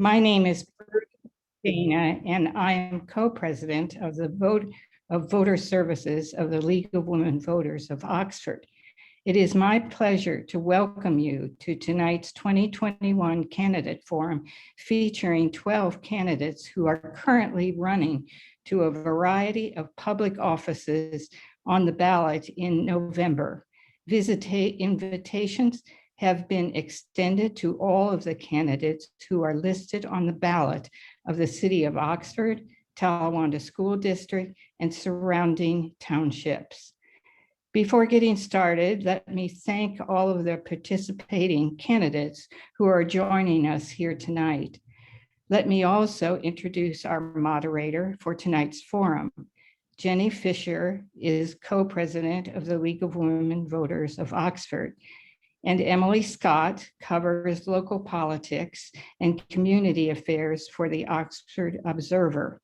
My name is Dana, and I am co-president of the Voter Services of the League of Women Voters of Oxford. It is my pleasure to welcome you to tonight's 2021 Candidate Forum, featuring 12 candidates who are currently running to a variety of public offices on the ballot in November. Invitations have been extended to all of the candidates who are listed on the ballot of the City of Oxford, Talawanda School District, and surrounding townships. Before getting started, let me thank all of the participating candidates who are joining us here tonight. Let me also introduce our moderator for tonight's forum. Jenny Fisher is co-president of the League of Women Voters of Oxford, and Emily Scott covers local politics and community affairs for the Oxford Observer.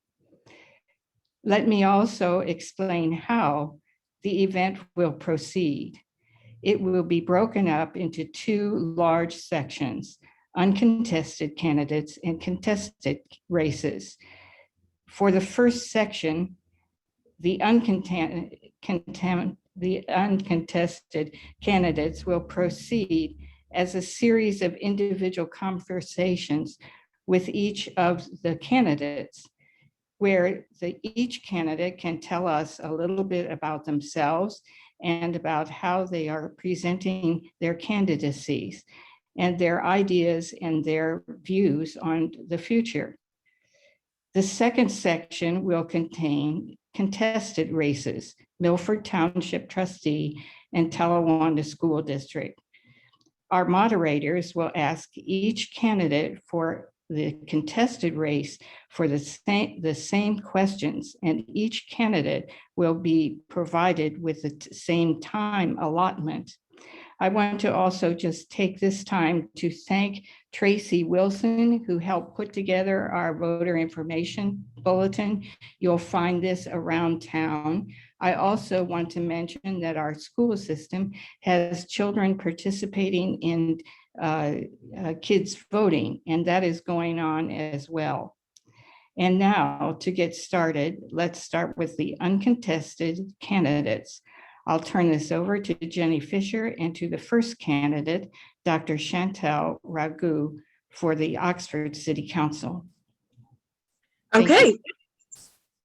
Let me also explain how the event will proceed. It will be broken up into two large sections: uncontested candidates and contested races. For the first section, the uncontested candidates will proceed as a series of individual conversations with each of the candidates, where each candidate can tell us a little bit about themselves and about how they are presenting their candidacies and their ideas and their views on the future. The second section will contain contested races, Milford Township Trustee and Talawanda School District. Our moderators will ask each candidate for the contested race for the same questions, and each candidate will be provided with the same time allotment. I want to also just take this time to thank Tracy Wilson, who helped put together our voter information bulletin. You'll find this around town. I also want to mention that our school system has children participating in kids voting, and that is going on as well. And now to get started, let's start with the uncontested candidates. I'll turn this over to Jenny Fisher and to the first candidate, Dr. Chantal Ragu, for the Oxford City Council. Okay,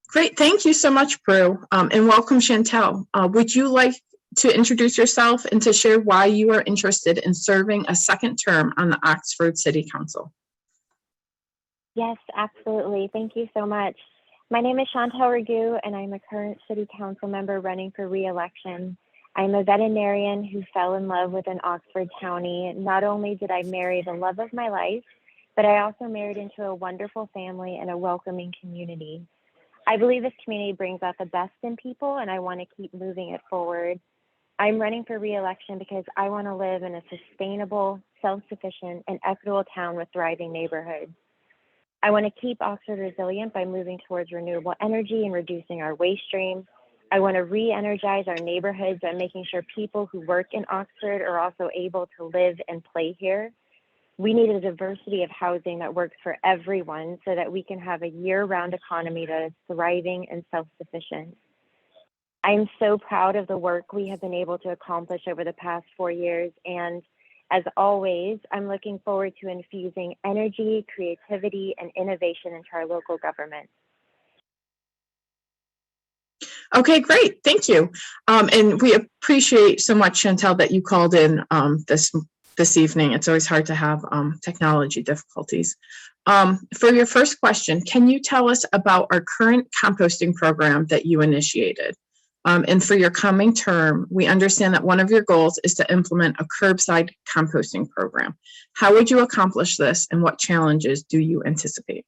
great. Thank you so much, Prue, and welcome, Chantal. Would you like to introduce yourself and to share why you are interested in serving a second term on the Oxford City Council? Yes, absolutely. Thank you so much. My name is Chantal Ragu, and I'm a current City Council member running for re-election. I'm a veterinarian who fell in love with an Oxford County. Not only did I marry the love of my life, but I also married into a wonderful family and a welcoming community. I believe this community brings out the best in people, and I want to keep moving it forward. I'm running for re-election because I want to live in a sustainable, self-sufficient, and equitable town with thriving neighborhoods. I want to keep Oxford resilient by moving towards renewable energy and reducing our waste stream. I want to re-energize our neighborhoods by making sure people who work in Oxford are also able to live and play here. We need a diversity of housing that works for everyone so that we can have a year-round economy that is thriving and self-sufficient. I'm so proud of the work we have been able to accomplish over the past 4 years, and as always, I'm looking forward to infusing energy, creativity, and innovation into our local government. Okay, great. Thank you. And we appreciate so much, Chantal, that you called in this evening. It's always hard to have technology difficulties. For your first question, can you tell us about our current composting program that you initiated? And for your coming term, we understand that one of your goals is to implement a curbside composting program. How would you accomplish this, and what challenges do you anticipate?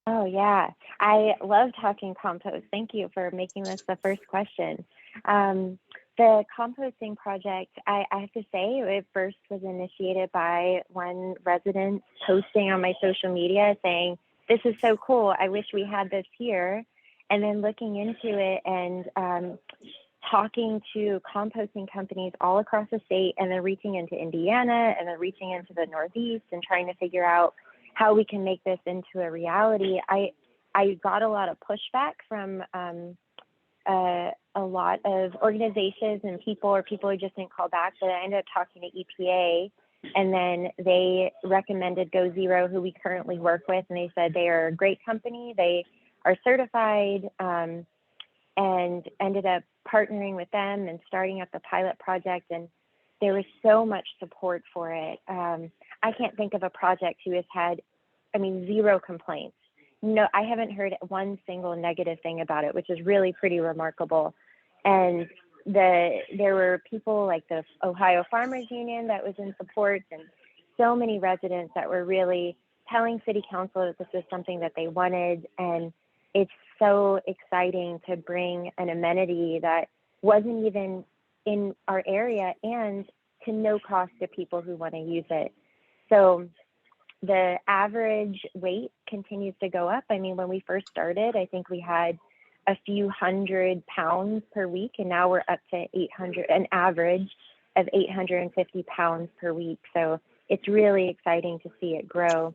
Oh, yeah. I love talking compost. Thank you for making this the first question. The composting project, I have to say, it first was initiated by one resident posting on my social media saying, "This is so cool. I wish we had this here." And then looking into it and talking to composting companies all across the state, and then reaching into Indiana, and then reaching into the Northeast and trying to figure out how we can make this into a reality. I got a lot of pushback from a lot of organizations and people who just didn't call back, but I ended up talking to EPA, and then they recommended Go Zero, who we currently work with, and they said they are a great company. They are certified, and ended up partnering with them and starting up the pilot project, and there was so much support for it. I can't think of a project who has had, zero complaints. No, I haven't heard one single negative thing about it, which is really pretty remarkable. And there were people like the Ohio Farmers Union that was in support, and so many residents that were really telling City Council that this was something that they wanted. And it's so exciting to bring an amenity that wasn't even in our area and to no cost to people who want to use it. So the average weight continues to go up. When we first started, I think we had a few 100 pounds per week, and now we're up to 800, an average of 850 pounds per week. So it's really exciting to see it grow.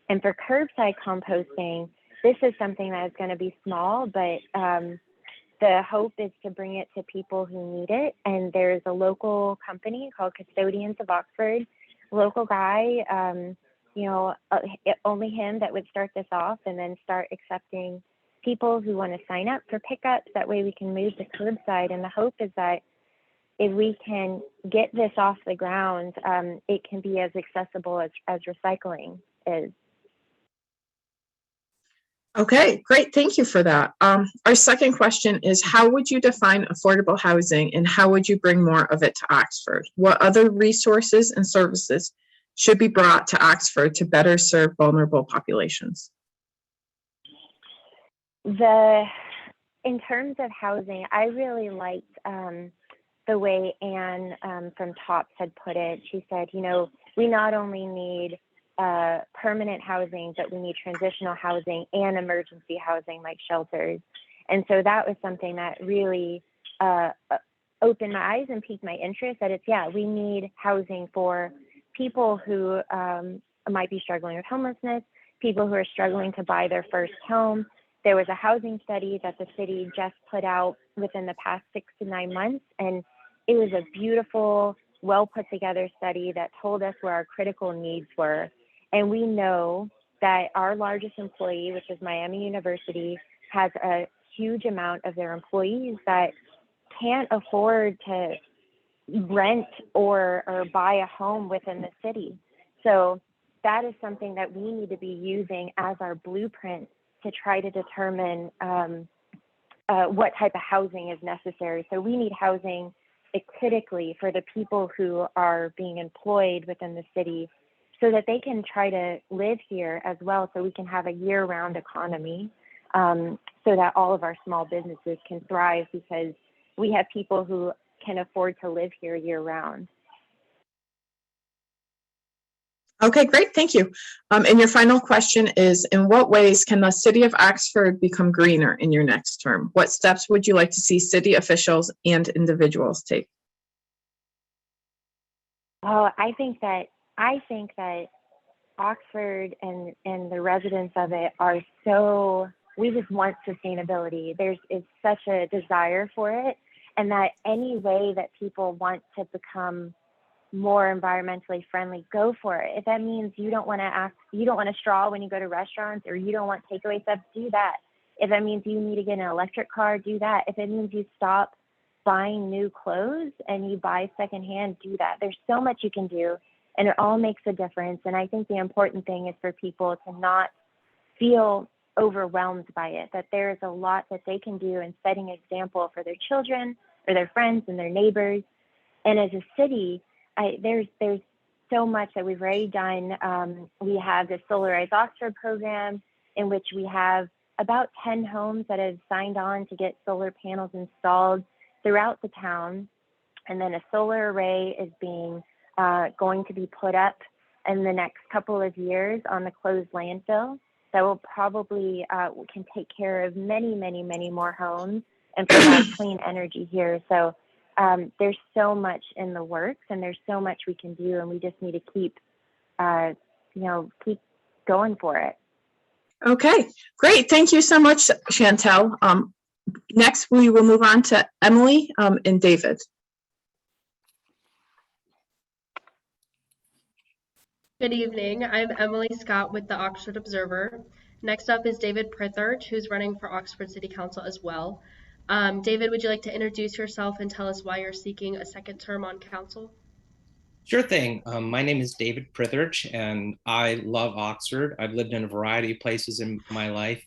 And for curbside composting, this is something that is going to be small, but the hope is to bring it to people who need it. And there's a local company called Custodians of Oxford, local guy, only him that would start this off, and then start accepting people who want to sign up for pickups. That way we can move to curbside. And the hope is that if we can get this off the ground, it can be as accessible as recycling is. Okay, great. Thank you for that. Our second question is, how would you define affordable housing, and how would you bring more of it to Oxford? What other resources and services should be brought to Oxford to better serve vulnerable populations? In terms of housing, I really liked the way Anne from TOPS had put it. She said, we not only need permanent housing, but we need transitional housing and emergency housing like shelters. And so that was something that really opened my eyes and piqued my interest, that we need housing for people who might be struggling with homelessness, people who are struggling to buy their first home. There was a housing study that the city just put out within the past 6 to 9 months, and it was a beautiful, well put together study that told us where our critical needs were. And we know that our largest employee, which is Miami University, has a huge amount of their employees that can't afford to rent or buy a home within the city. So that is something that we need to be using as our blueprint to try to determine what type of housing is necessary. So we need housing critically for the people who are being employed within the city, so that they can try to live here as well, so we can have a year-round economy, so that all of our small businesses can thrive, because we have people who can afford to live here year-round. Okay, great. Thank you. And your final question is, in what ways can the City of Oxford become greener in your next term? What steps would you like to see city officials and individuals take? Oh, I think that Oxford and the residents of it are we just want sustainability. Is such a desire for it, and that any way that people want to become more environmentally friendly, go for it. If that means you don't want a straw when you go to restaurants, or you don't want takeaway stuff, do that. If that means you need to get an electric car, do that. If it means you stop buying new clothes and you buy secondhand, do that. There's so much you can do, and it all makes a difference. And I think the important thing is for people to not feel overwhelmed by it, that there is a lot that they can do in setting an example for their children or their friends and their neighbors. And as a city, there's so much that we've already done. We have the Solarize Oxford program, in which we have about 10 homes that have signed on to get solar panels installed throughout the town. And then a solar array is going to be put up in the next couple of years on the closed landfill. That will probably can take care of many, many, many more homes and provide clean energy here. So there's so much in the works, and there's so much we can do, and we just need to keep going for it. Okay, great. Thank you so much, Chantel. Next, we will move on to Emily and David. Good evening. I'm Emily Scott with the Oxford Observer. Next up is David Prithurch, who's running for Oxford City Council as well. David, would you like to introduce yourself and tell us why you're seeking a second term on council? Sure thing. My name is David Prithurch, and I love Oxford. I've lived in a variety of places in my life,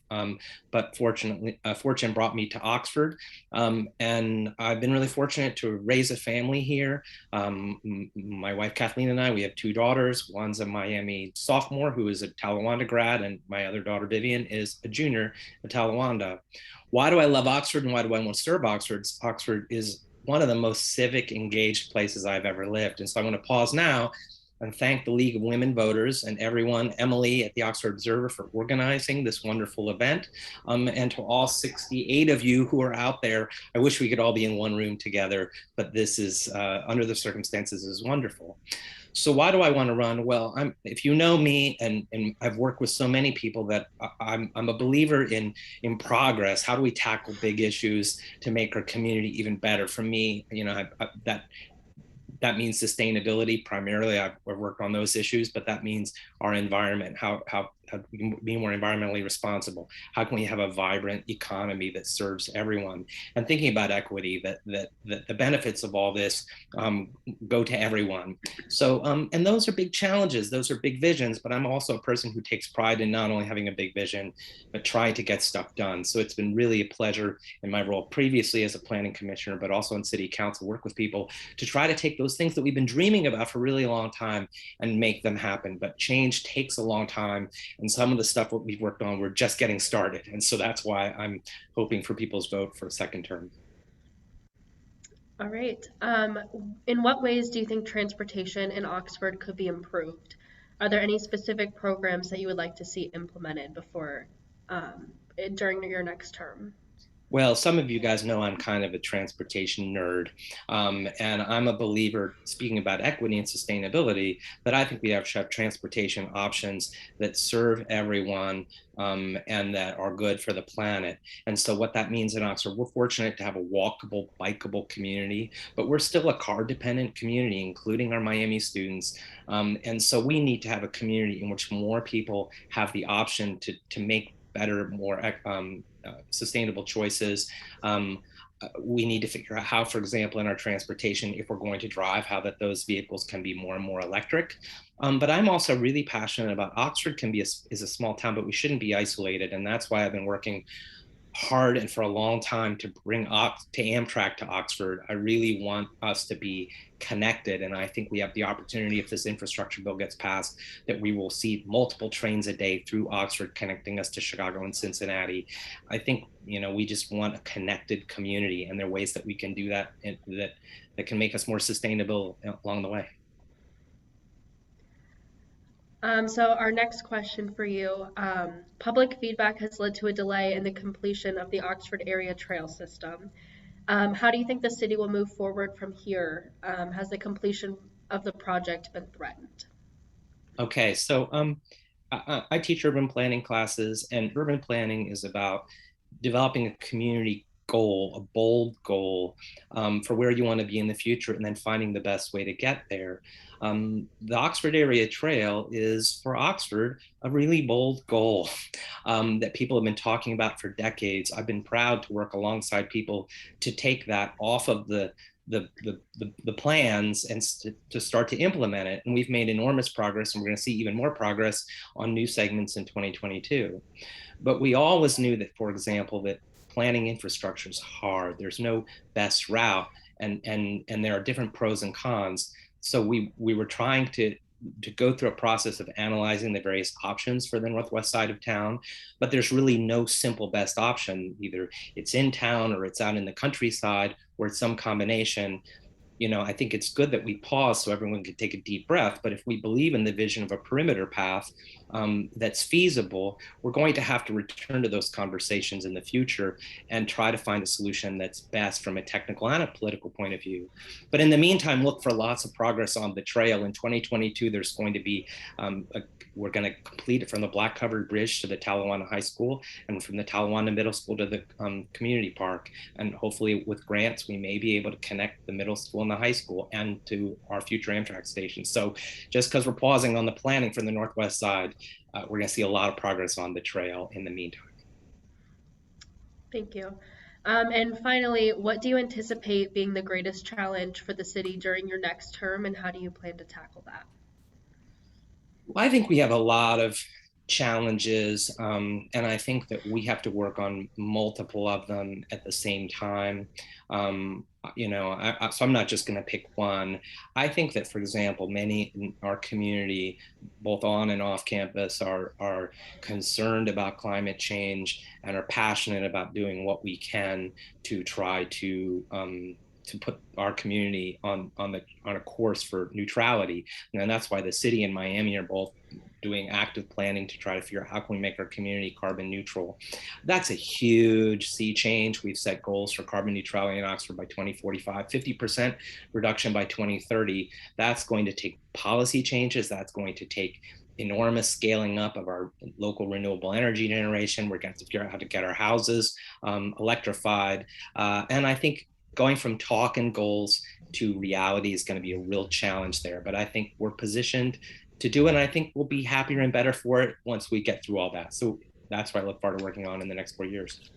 but fortunately, fortune brought me to Oxford, and I've been really fortunate to raise a family here. My wife Kathleen and I, we have two daughters. One's a Miami sophomore who is a Talawanda grad, and my other daughter Vivian is a junior at Talawanda. Why do I love Oxford, and why do I want to serve Oxford? Oxford is one of the most civic engaged places I've ever lived. And so I'm going to pause now and thank the League of Women Voters and everyone, Emily at the Oxford Observer for organizing this wonderful event. And to all 68 of you who are out there, I wish we could all be in one room together, but this is, under the circumstances, is wonderful. So why do I want to run? Well, if you know me, and I've worked with so many people, that I'm a believer in progress. How do we tackle big issues to make our community even better? For me, you know, that means sustainability primarily. I've worked on those issues, but that means our environment, how we can be more environmentally responsible. How can we have a vibrant economy that serves everyone? And thinking about equity, that the benefits of all this go to everyone. So, and those are big challenges, those are big visions, but I'm also a person who takes pride in not only having a big vision, but trying to get stuff done. So it's been really a pleasure in my role previously as a planning commissioner, but also in city council, work with people to try to take those things that we've been dreaming about for a really long time and make them happen. But change takes a long time. And some of the stuff that we've worked on, we're just getting started. And so that's why I'm hoping for people's vote for a second term. All right. In what ways do you think transportation in Oxford could be improved? Are there any specific programs that you would like to see implemented before, during your next term? Well, some of you guys know I'm kind of a transportation nerd, and I'm a believer, speaking about equity and sustainability, that I think we have to have transportation options that serve everyone and that are good for the planet. And so what that means in Oxford, we're fortunate to have a walkable, bikeable community, but we're still a car-dependent community, including our Miami students. And so we need to have a community in which more people have the option to make better, more sustainable choices. We need to figure out how, for example, in our transportation, if we're going to drive, how that those vehicles can be more and more electric. But I'm also really passionate about Oxford is a small town, but we shouldn't be isolated. And that's why I've been working hard and for a long time to bring to Amtrak to Oxford. I really want us to be connected, and I think we have the opportunity, if this infrastructure bill gets passed, that we will see multiple trains a day through Oxford connecting us to Chicago and Cincinnati. I think, you know, we just want a connected community, and there are ways that we can do that, and that can make us more sustainable along the way. So our next question for you, public feedback has led to a delay in the completion of the Oxford area trail system. How do you think the city will move forward from here? Has the completion of the project been threatened? Okay, so I teach urban planning classes, and urban planning is about developing a community goal, a bold goal for where you want to be in the future, and then finding the best way to get there. The Oxford Area Trail is, for Oxford, a really bold goal that people have been talking about for decades. I've been proud to work alongside people to take that off of the plans and to start to implement it. And we've made enormous progress, and we're going to see even more progress on new segments in 2022. But we always knew that, for example, that planning infrastructure is hard. There's no best route, and there are different pros and cons. So we were trying to go through a process of analyzing the various options for the northwest side of town, but there's really no simple best option. Either it's in town, or it's out in the countryside, or it's some combination. You know, I think it's good that we pause so everyone can take a deep breath. But if we believe in the vision of a perimeter path, that's feasible, we're going to have to return to those conversations in the future and try to find a solution that's best from a technical and a political point of view. But in the meantime, look for lots of progress on the trail. In 2022, there's going to be, we're going to complete it from the black covered bridge to the Talawanda High School, and from the Talawanda Middle School to the community park. And hopefully with grants, we may be able to connect the middle school and the high school and to our future Amtrak stations. So just because we're pausing on the planning from the Northwest side, we're going to see a lot of progress on the trail in the meantime. Thank you. And finally, what do you anticipate being the greatest challenge for the city during your next term, and how do you plan to tackle that? Well, I think we have a lot of challenges, and I think that we have to work on multiple of them at the same time. So I'm not just going to pick one. I think that, for example, many in our community, both on and off campus, are concerned about climate change and are passionate about doing what we can to try to put our community on a course for neutrality. And that's why the city and Miami are both doing active planning to try to figure out how can we make our community carbon neutral. That's a huge sea change. We've set goals for carbon neutrality in Oxford by 2045, 50% reduction by 2030. That's going to take policy changes. That's going to take enormous scaling up of our local renewable energy generation. We're going to have to figure out how to get our houses electrified. And I think going from talk and goals to reality is going to be a real challenge there. But I think we're positioned to do it, and I think we'll be happier and better for it once we get through all that. So that's what I look forward to working on in the next 4 years.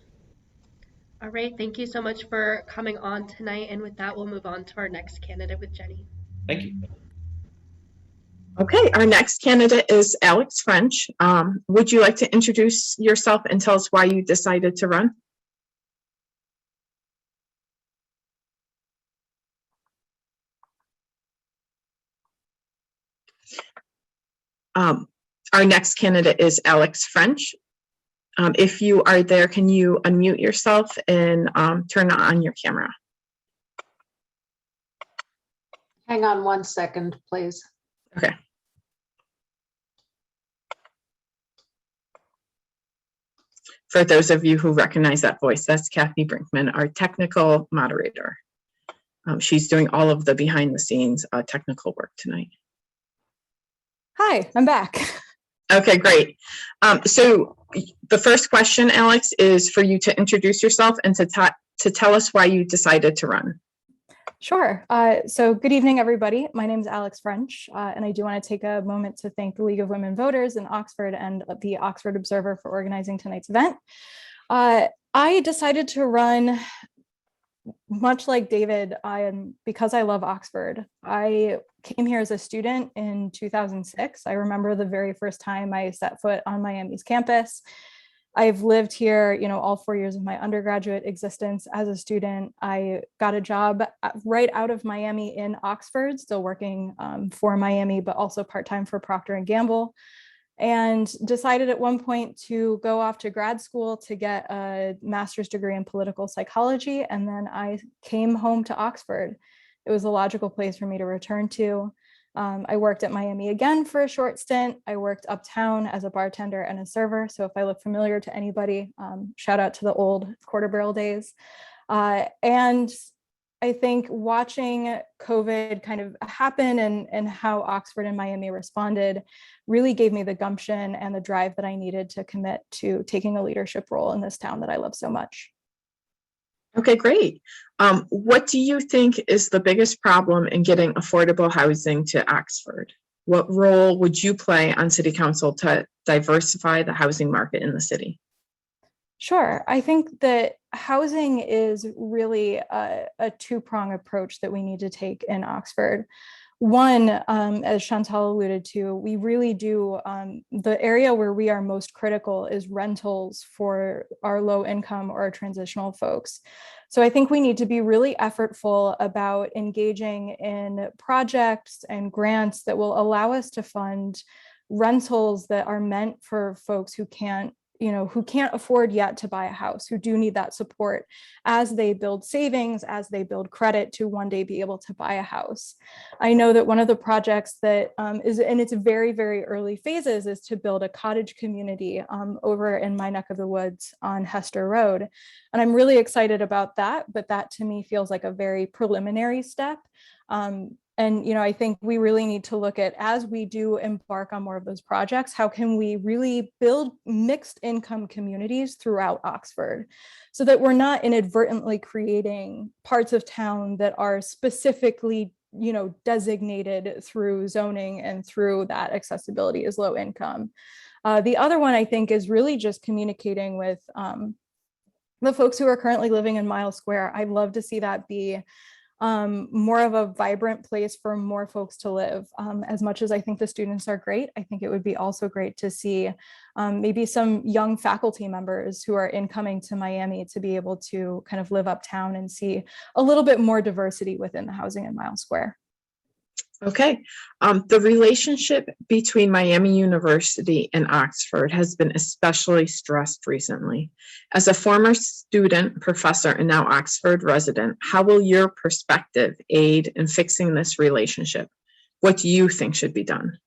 All right, thank you so much for coming on tonight. And with that, we'll move on to our next candidate with Jenny. Thank you. Okay, our next candidate is Alex French. Would you like to introduce yourself and tell us why you decided to run? Our next candidate is Alex French. If you are there, can you unmute yourself and turn on your camera? Hang on 1 second, please. Okay. For those of you who recognize that voice, that's Kathy Brinkman, our technical moderator. She's doing all of the behind the scenes technical work tonight. Hi, I'm back. Okay, great. So the first question, Alex, is for you to introduce yourself and to tell us why you decided to run. Sure. So good evening, everybody. My name is Alex French, and I do want to take a moment to thank the League of Women Voters in Oxford and the Oxford Observer for organizing tonight's event. I decided to run, much like David, because I love Oxford. I came here as a student in 2006. I remember the very first time I set foot on Miami's campus. I've lived here, all 4 years of my undergraduate existence as a student. I got a job right out of Miami in Oxford, still working for Miami, but also part-time for Procter & Gamble. And decided at one point to go off to grad school to get a master's degree in political psychology. And then I came home to Oxford. It was a logical place for me to return to. I worked at Miami again for a short stint. I worked uptown as a bartender and a server. So if I look familiar to anybody, shout out to the old Quarter Barrel days. And I think watching COVID kind of happen and how Oxford and Miami responded really gave me the gumption and the drive that I needed to commit to taking a leadership role in this town that I love so much. Okay, great. What do you think is the biggest problem in getting affordable housing to Oxford? What role would you play on City Council to diversify the housing market in the city? Sure. I think that housing is really a two-prong approach that we need to take in Oxford. One, as Chantal alluded to, we really do, the area where we are most critical is rentals for our low income or our transitional folks. So I think we need to be really effortful about engaging in projects and grants that will allow us to fund rentals that are meant for folks who can't who can't afford yet to buy a house, who do need that support as they build savings, as they build credit to one day be able to buy a house. I know that one of the projects that is in its very, very early phases is to build a cottage community over in my neck of the woods on Hester Road. And I'm really excited about that, but that to me feels like a very preliminary step. And I think we really need to look at, as we do embark on more of those projects, how can we really build mixed income communities throughout Oxford so that we're not inadvertently creating parts of town that are specifically designated through zoning and through that accessibility as low income. The other one, I think, is really just communicating with the folks who are currently living in Miles Square. I'd love to see that be more of a vibrant place for more folks to live. As much as I think the students are great, I think it would be also great to see maybe some young faculty members who are incoming to Miami to be able to kind of live uptown and see a little bit more diversity within the housing in Miles Square. Okay. The relationship between Miami University and Oxford has been especially stressed recently. As a former student, professor, and now Oxford resident, how will your perspective aid in fixing this relationship? What do you think should be done?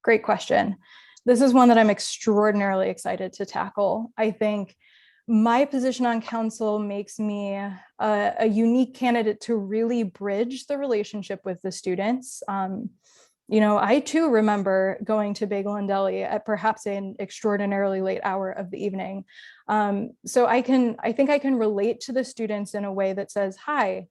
Great question. This is one that I'm extraordinarily excited to tackle. I think my position on council makes me a unique candidate to really bridge the relationship with the students. I too remember going to Bagel and Deli at perhaps an extraordinarily late hour of the evening. So I think I can relate to the students in a way that says, hi,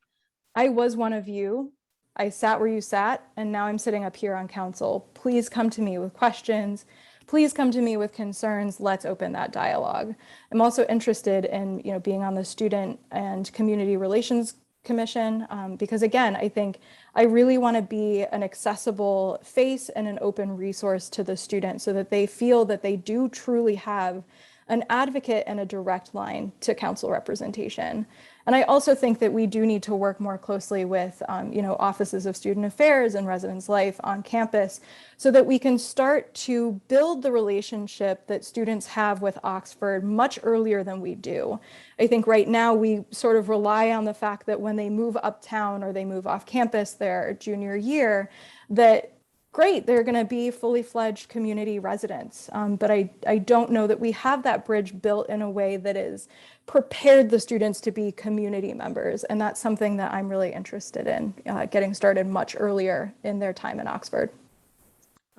I was one of you. I sat where you sat, and now I'm sitting up here on council. Please come to me with questions. Please come to me with concerns. Let's open that dialogue. I'm also interested in being on the Student and Community Relations Commission because, again, I think I really want to be an accessible face and an open resource to the students so that they feel that they do truly have an advocate and a direct line to council representation. And I also think that we do need to work more closely with, offices of student affairs and residence life on campus so that we can start to build the relationship that students have with Oxford much earlier than we do. I think right now we sort of rely on the fact that when they move uptown or they move off campus their junior year, that great, they're going to be fully fledged community residents. But I don't know that we have that bridge built in a way that is prepared the students to be community members. And that's something that I'm really interested in getting started much earlier in their time in Oxford.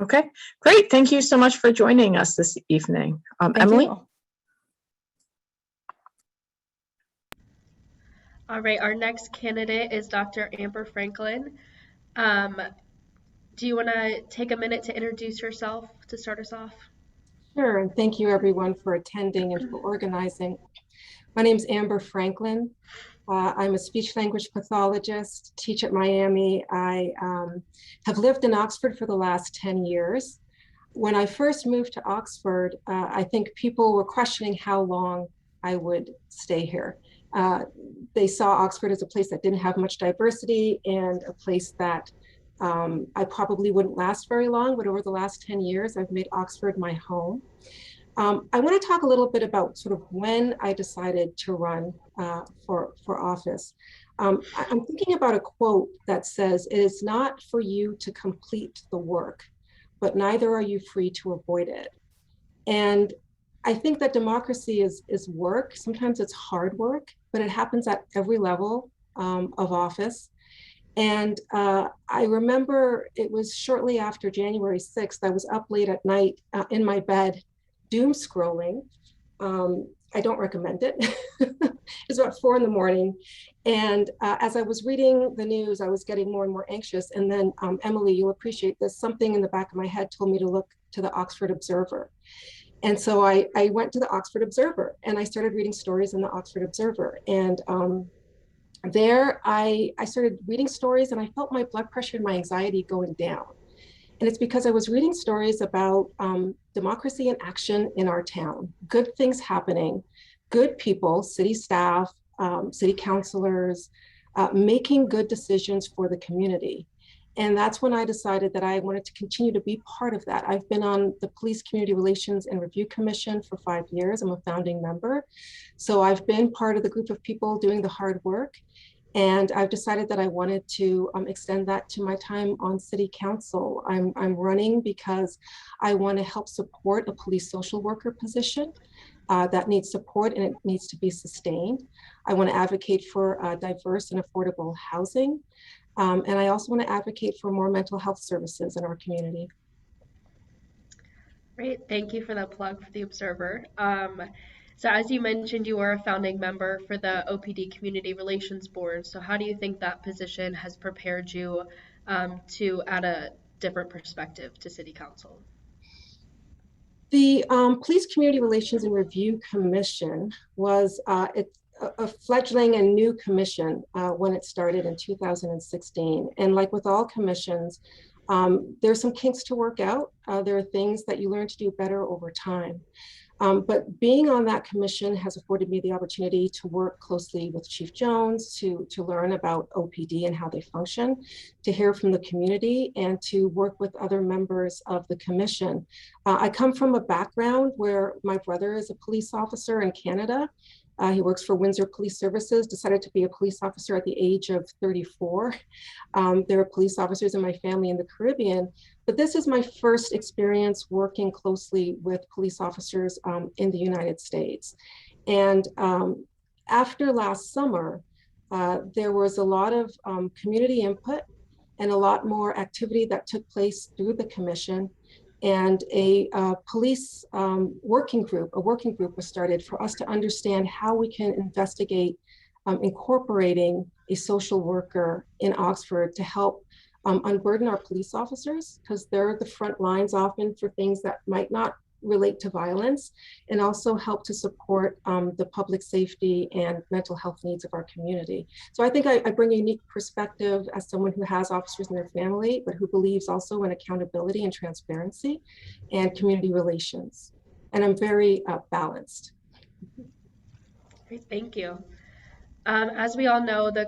Okay, great. Thank you so much for joining us this evening. Emily? You. All right, our next candidate is Dr. Amber Franklin. Do you want to take a minute to introduce yourself to start us off? Sure, and thank you everyone for attending and for organizing. My name is Amber Franklin. I'm a speech language pathologist, teach at Miami. I have lived in Oxford for the last 10 years. When I first moved to Oxford, I think people were questioning how long I would stay here. They saw Oxford as a place that didn't have much diversity and a place that I probably wouldn't last very long, but over the last 10 years, I've made Oxford my home. I want to talk a little bit about sort of when I decided to run for office. I'm thinking about a quote that says, "It is not for you to complete the work, but neither are you free to avoid it." And I think that democracy is work. Sometimes it's hard work, but it happens at every level of office. And I remember it was shortly after January 6th, I was up late at night in my bed, doom scrolling. I don't recommend it. It's about 4 a.m. And as I was reading the news, I was getting more and more anxious. And then Emily, you'll appreciate this, something in the back of my head told me to look to the Oxford Observer. And so I went to the Oxford Observer and I started reading stories in the Oxford Observer. And there I started reading stories and I felt my blood pressure and my anxiety going down. And it's because I was reading stories about democracy in action in our town, good things happening, good people, city staff, city councilors, making good decisions for the community. And that's when I decided that I wanted to continue to be part of that. I've been on the Police Community Relations and Review Commission for 5 years. I'm a founding member. So I've been part of the group of people doing the hard work. And I've decided that I wanted to extend that to my time on City Council. I'm running because I want to help support a police social worker position that needs support and it needs to be sustained. I want to advocate for diverse and affordable housing. And I also want to advocate for more mental health services in our community. Great, thank you for that plug for the Observer. So as you mentioned, you are a founding member for the OPD Community Relations Board. So how do you think that position has prepared you to add a different perspective to City Council? The Police Community Relations and Review Commission was a fledgling and new commission when it started in 2016. And like with all commissions, there's some kinks to work out. There are things that you learn to do better over time. But being on that commission has afforded me the opportunity to work closely with Chief Jones, to learn about OPD and how they function, to hear from the community, and to work with other members of the commission. I come from a background where my brother is a police officer in Canada. He works for Windsor Police Services, decided to be a police officer at the age of 34. There are police officers in my family in the Caribbean, but this is my first experience working closely with police officers in the United States. And after last summer, there was a lot of community input and a lot more activity that took place through the commission. And a police working group was started for us to understand how we can investigate incorporating a social worker in Oxford to help unburden our police officers, because they're the front lines often for things that might not relate to violence, and also help to support the public safety and mental health needs of our community. So I think I bring a unique perspective as someone who has officers in their family, but who believes also in accountability and transparency and community relations. And I'm very balanced. Great, thank you. As we all know, the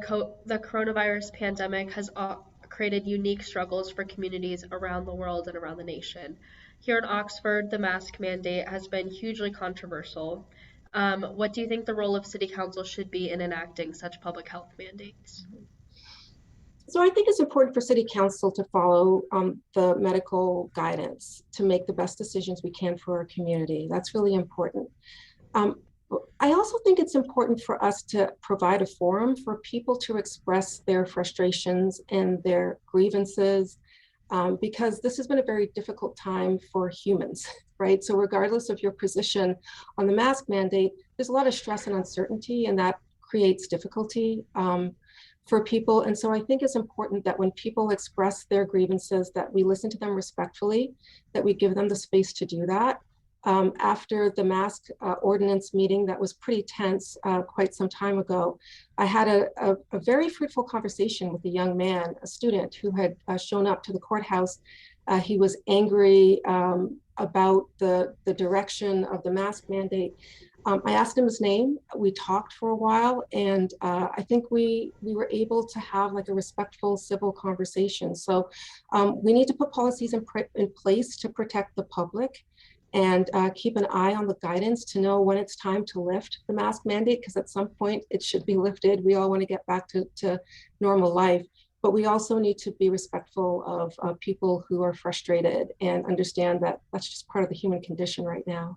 coronavirus pandemic has created unique struggles for communities around the world and around the nation. Here in Oxford, the mask mandate has been hugely controversial. What do you think the role of City Council should be in enacting such public health mandates? So I think it's important for City Council to follow the medical guidance to make the best decisions we can for our community. That's really important. I also think it's important for us to provide a forum for people to express their frustrations and their grievances, because this has been a very difficult time for humans, right? So regardless of your position on the mask mandate, there's a lot of stress and uncertainty, and that creates difficulty for people. And so I think it's important that when people express their grievances, that we listen to them respectfully, that we give them the space to do that. After the mask ordinance meeting that was pretty tense quite some time ago, I had a very fruitful conversation with a young man, a student who had shown up to the courthouse. He was angry about the direction of the mask mandate. I asked him his name. We talked for a while, and I think we were able to have like a respectful civil conversation. So we need to put policies in place to protect the public, and keep an eye on the guidance to know when it's time to lift the mask mandate, because at some point it should be lifted. We all want to get back to normal life, but we also need to be respectful of people who are frustrated and understand that that's just part of the human condition right now.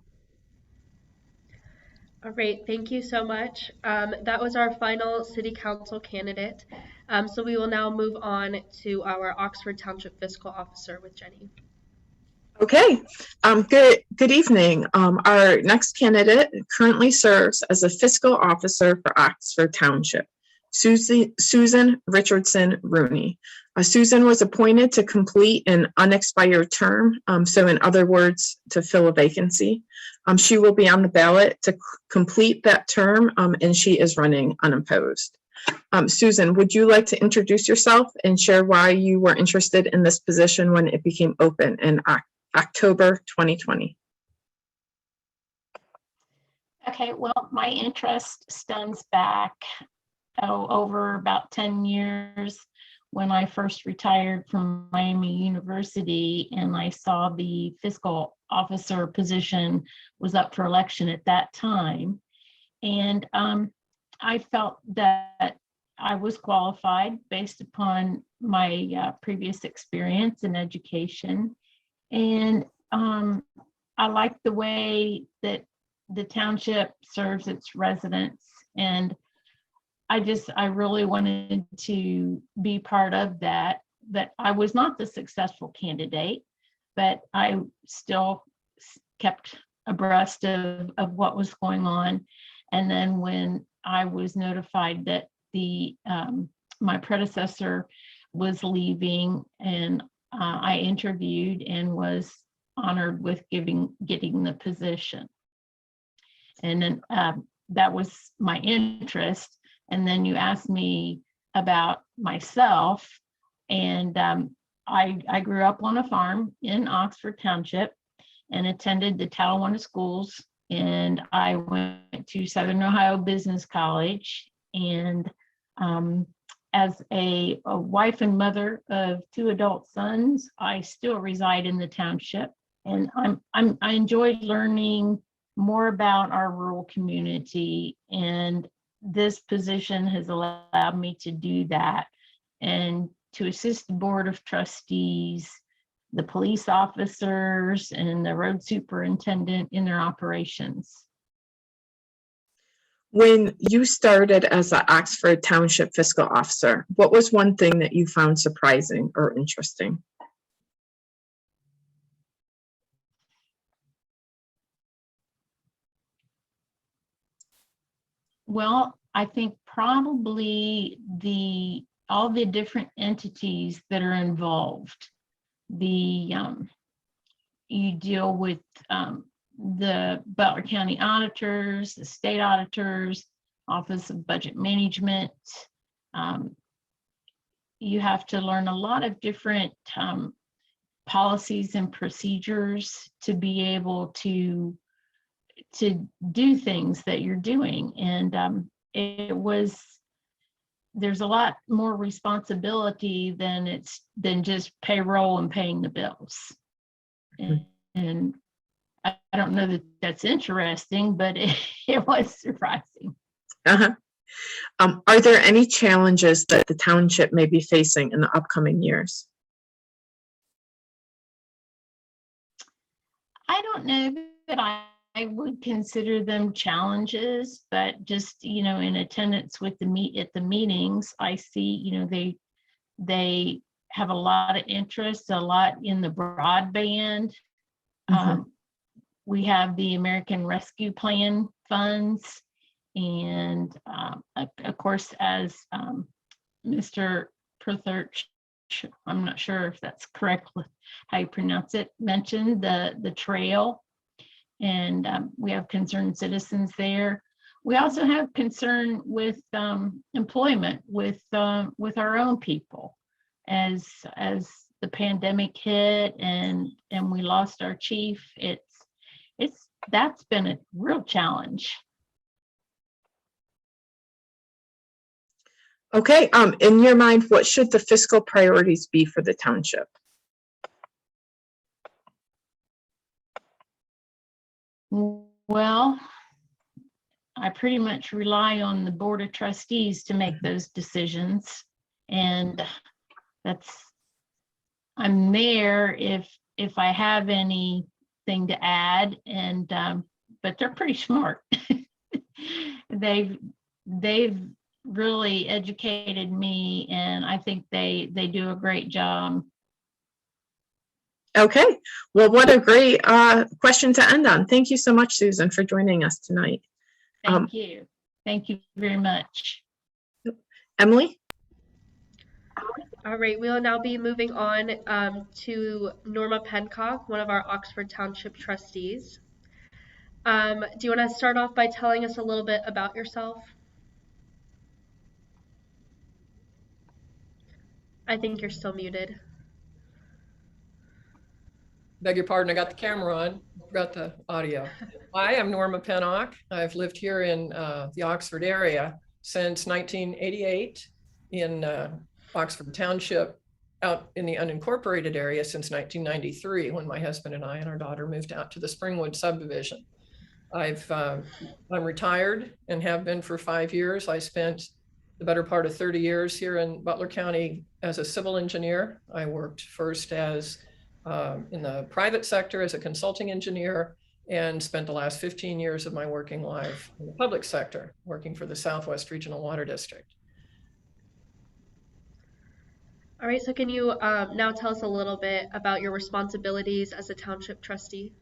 All right, thank you so much. That was our final City Council candidate. So we will now move on to our Oxford Township Fiscal Officer with Jenny. Okay, good evening. Our next candidate currently serves as a fiscal officer for Oxford Township, Susan Richardson Rooney. Susan was appointed to complete an unexpired term, so in other words, to fill a vacancy. She will be on the ballot to complete that term, and she is running unopposed. Susan, would you like to introduce yourself and share why you were interested in this position when it became open in October 2020? Okay, well, my interest stems back over about 10 years when I first retired from Miami University and I saw the fiscal officer position was up for election at that time. And I felt that I was qualified based upon my previous experience in education. And I like the way that the township serves its residents. And I really wanted to be part of that. But I was not the successful candidate, but I still kept abreast of what was going on. And then when I was notified that my predecessor was leaving, and I interviewed and was honored with getting the position. And then that was my interest. And then you asked me about myself, and I grew up on a farm in Oxford Township and attended the Talawanda schools, and I went to Southern Ohio Business College. And as a wife and mother of 2 adult sons, I still reside in the township, and I enjoyed learning more about our rural community, and this position has allowed me to do that and to assist the board of trustees, the police officers, and the road superintendent in their operations. When you started as an Oxford Township fiscal officer, what was one thing that you found surprising or interesting? Well, I think probably all the different entities that are involved. You deal with the Butler County auditors, the state auditors, Office of Budget Management. You have to learn a lot of different policies and procedures to be able to do things that you're doing. And there's a lot more responsibility than just payroll and paying the bills. And I don't know that that's interesting, but it was surprising. Uh-huh. Are there any challenges that the township may be facing in the upcoming years? I don't know that I would consider them challenges, but just, in attendance with at the meetings, I see, they have a lot of interest, a lot in the broadband. We have the American Rescue Plan funds. And of course, as Mr. Prithurch, I'm not sure if that's correct how you pronounce it, mentioned the trail. And we have concerned citizens there. We also have concern with employment with our own people, as the pandemic hit and we lost our chief. That's been a real challenge. Okay, in your mind, what should the fiscal priorities be for the township? Well, I pretty much rely on the board of trustees to make those decisions, and I'm there if I have anything to add, and but they're pretty smart. They've really educated me, and I think they do a great job. Okay, well, what a great question to end on. Thank you so much, Susan, for joining us tonight. Thank you. Thank you very much. Emily? All right, we'll now be moving on to Norma Pencock, one of our Oxford Township trustees. Do you want to start off by telling us a little bit about yourself? I think you're still muted. Beg your pardon, I got the camera on, forgot the audio. Hi, I'm Norma Pennock. I've lived here in the Oxford area since 1988 in Oxford Township out in the unincorporated area since 1993, when my husband and I and our daughter moved out to the Springwood subdivision. I'm retired and have been for 5 years. I spent the better part of 30 years here in Butler County as a civil engineer. I worked first as in the private sector as a consulting engineer, and spent the last 15 years of my working life in the public sector, working for the Southwest Regional Water District. All right, so can you now tell us a little bit about your responsibilities as a township trustee?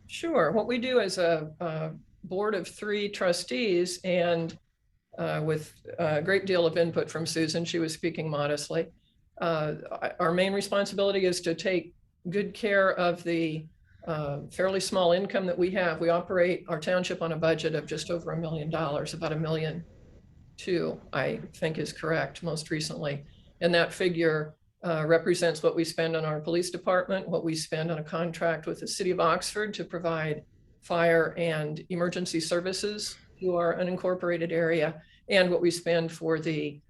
Sure. What we do as a board of 3 trustees, and with a great deal of input from Susan, she was speaking modestly. Our main responsibility is to take good care of the fairly small income that we have. We operate our township on a budget of just over $1 million, about $1.2 million, I think is correct most recently. And that figure represents what we spend on our police department, what we spend on a contract with the city of Oxford to provide fire and emergency services to our unincorporated area, and what we spend for the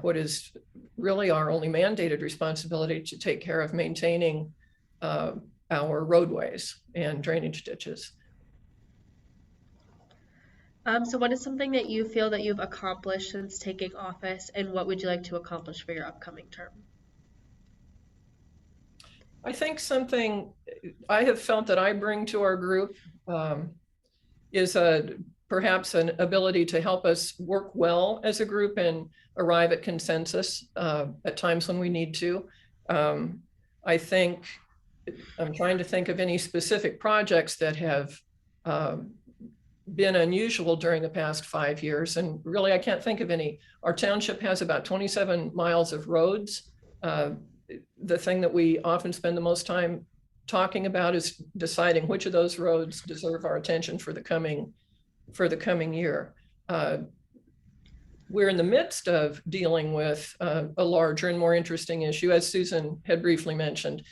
what is really our only mandated responsibility to take care of maintaining our roadways and drainage ditches. So what is something that you feel that you've accomplished since taking office, and what would you like to accomplish for your upcoming term? I think something I have felt that I bring to our group is perhaps an ability to help us work well as a group and arrive at consensus at times when we need to. I think I'm trying to think of any specific projects that have been unusual during the past 5 years. And really, I can't think of any. Our township has about 27 miles of roads. The thing that we often spend the most time talking about is deciding which of those roads deserve our attention for the coming year. We're in the midst of dealing with a larger and more interesting issue, as Susan had briefly mentioned.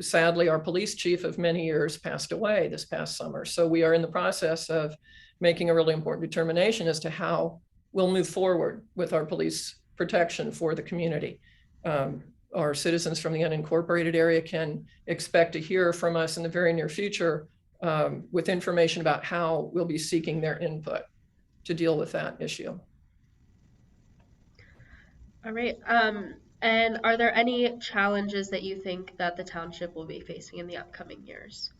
Sadly, our police chief of many years passed away this past summer. So we are in the process of making a really important determination as to how we'll move forward with our police protection for the community. Our citizens from the unincorporated area can expect to hear from us in the very near future with information about how we'll be seeking their input to deal with that issue. All right. And are there any challenges that you think that the township will be facing in the upcoming years?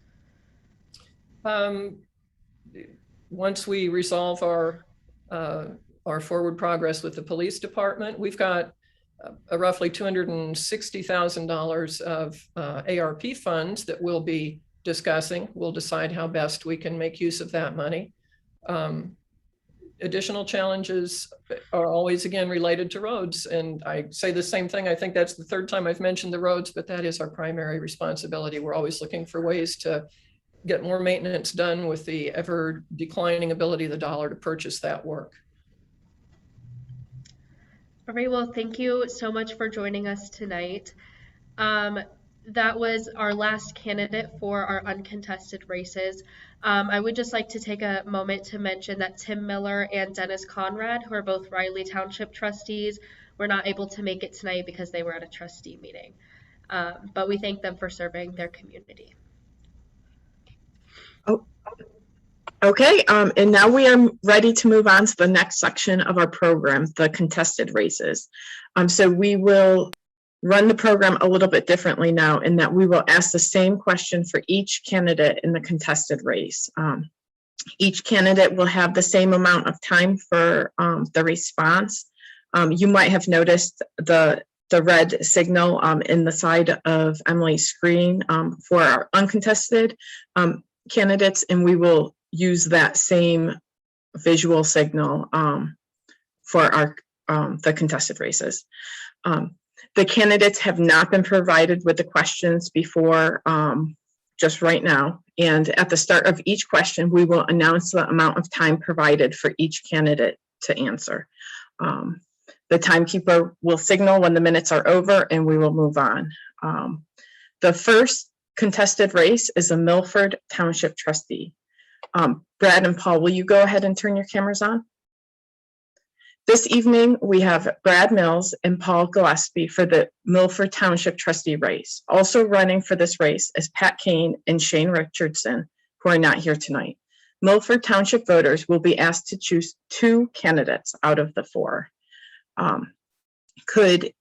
Once we resolve our forward progress with the police department, we've got roughly $260,000 of ARP funds that we'll be discussing. We'll decide how best we can make use of that money. Additional challenges are always, again, related to roads. And I say the same thing. I think that's the 3rd time I've mentioned the roads, but that is our primary responsibility. We're always looking for ways to get more maintenance done with the ever declining ability of the dollar to purchase that work. All right, well, thank you so much for joining us tonight. That was our last candidate for our uncontested races. I would just like to take a moment to mention that Tim Miller and Dennis Conrad, who are both Riley Township trustees, were not able to make it tonight because they were at a trustee meeting. But we thank them for serving their community. Oh, okay. And now we are ready to move on to the next section of our program, the contested races. So we will run the program a little bit differently now, in that we will ask the same question for each candidate in the contested race. Each candidate will have the same amount of time for the response. You might have noticed the red signal in the side of Emily's screen for our uncontested candidates, and we will use that same visual signal for our the contested races. The candidates have not been provided with the questions before just right now. And at the start of each question, we will announce the amount of time provided for each candidate to answer. The timekeeper will signal when the minutes are over, and we will move on. The first contested race is a Milford Township trustee. Brad and Paul, will you go ahead and turn your cameras on? This evening, we have Brad Mills and Paul Gillespie for the Milford Township trustee race. Also running for this race is Pat Kane and Shane Richardson, who are not here tonight. Milford Township voters will be asked to choose 2 candidates out of the 4. Could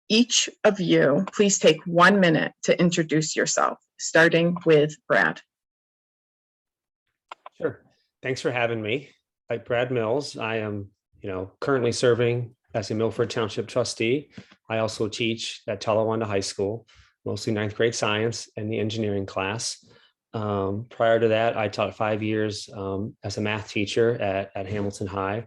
each of you please take 1 minute to introduce yourself, starting with Brad? Sure. Thanks for having me. I'm Brad Mills. I am, currently serving as a Milford Township trustee. I also teach at Talawanda High School, mostly 9th grade science and the engineering class. Prior to that, I taught 5 years as a math teacher at Hamilton High.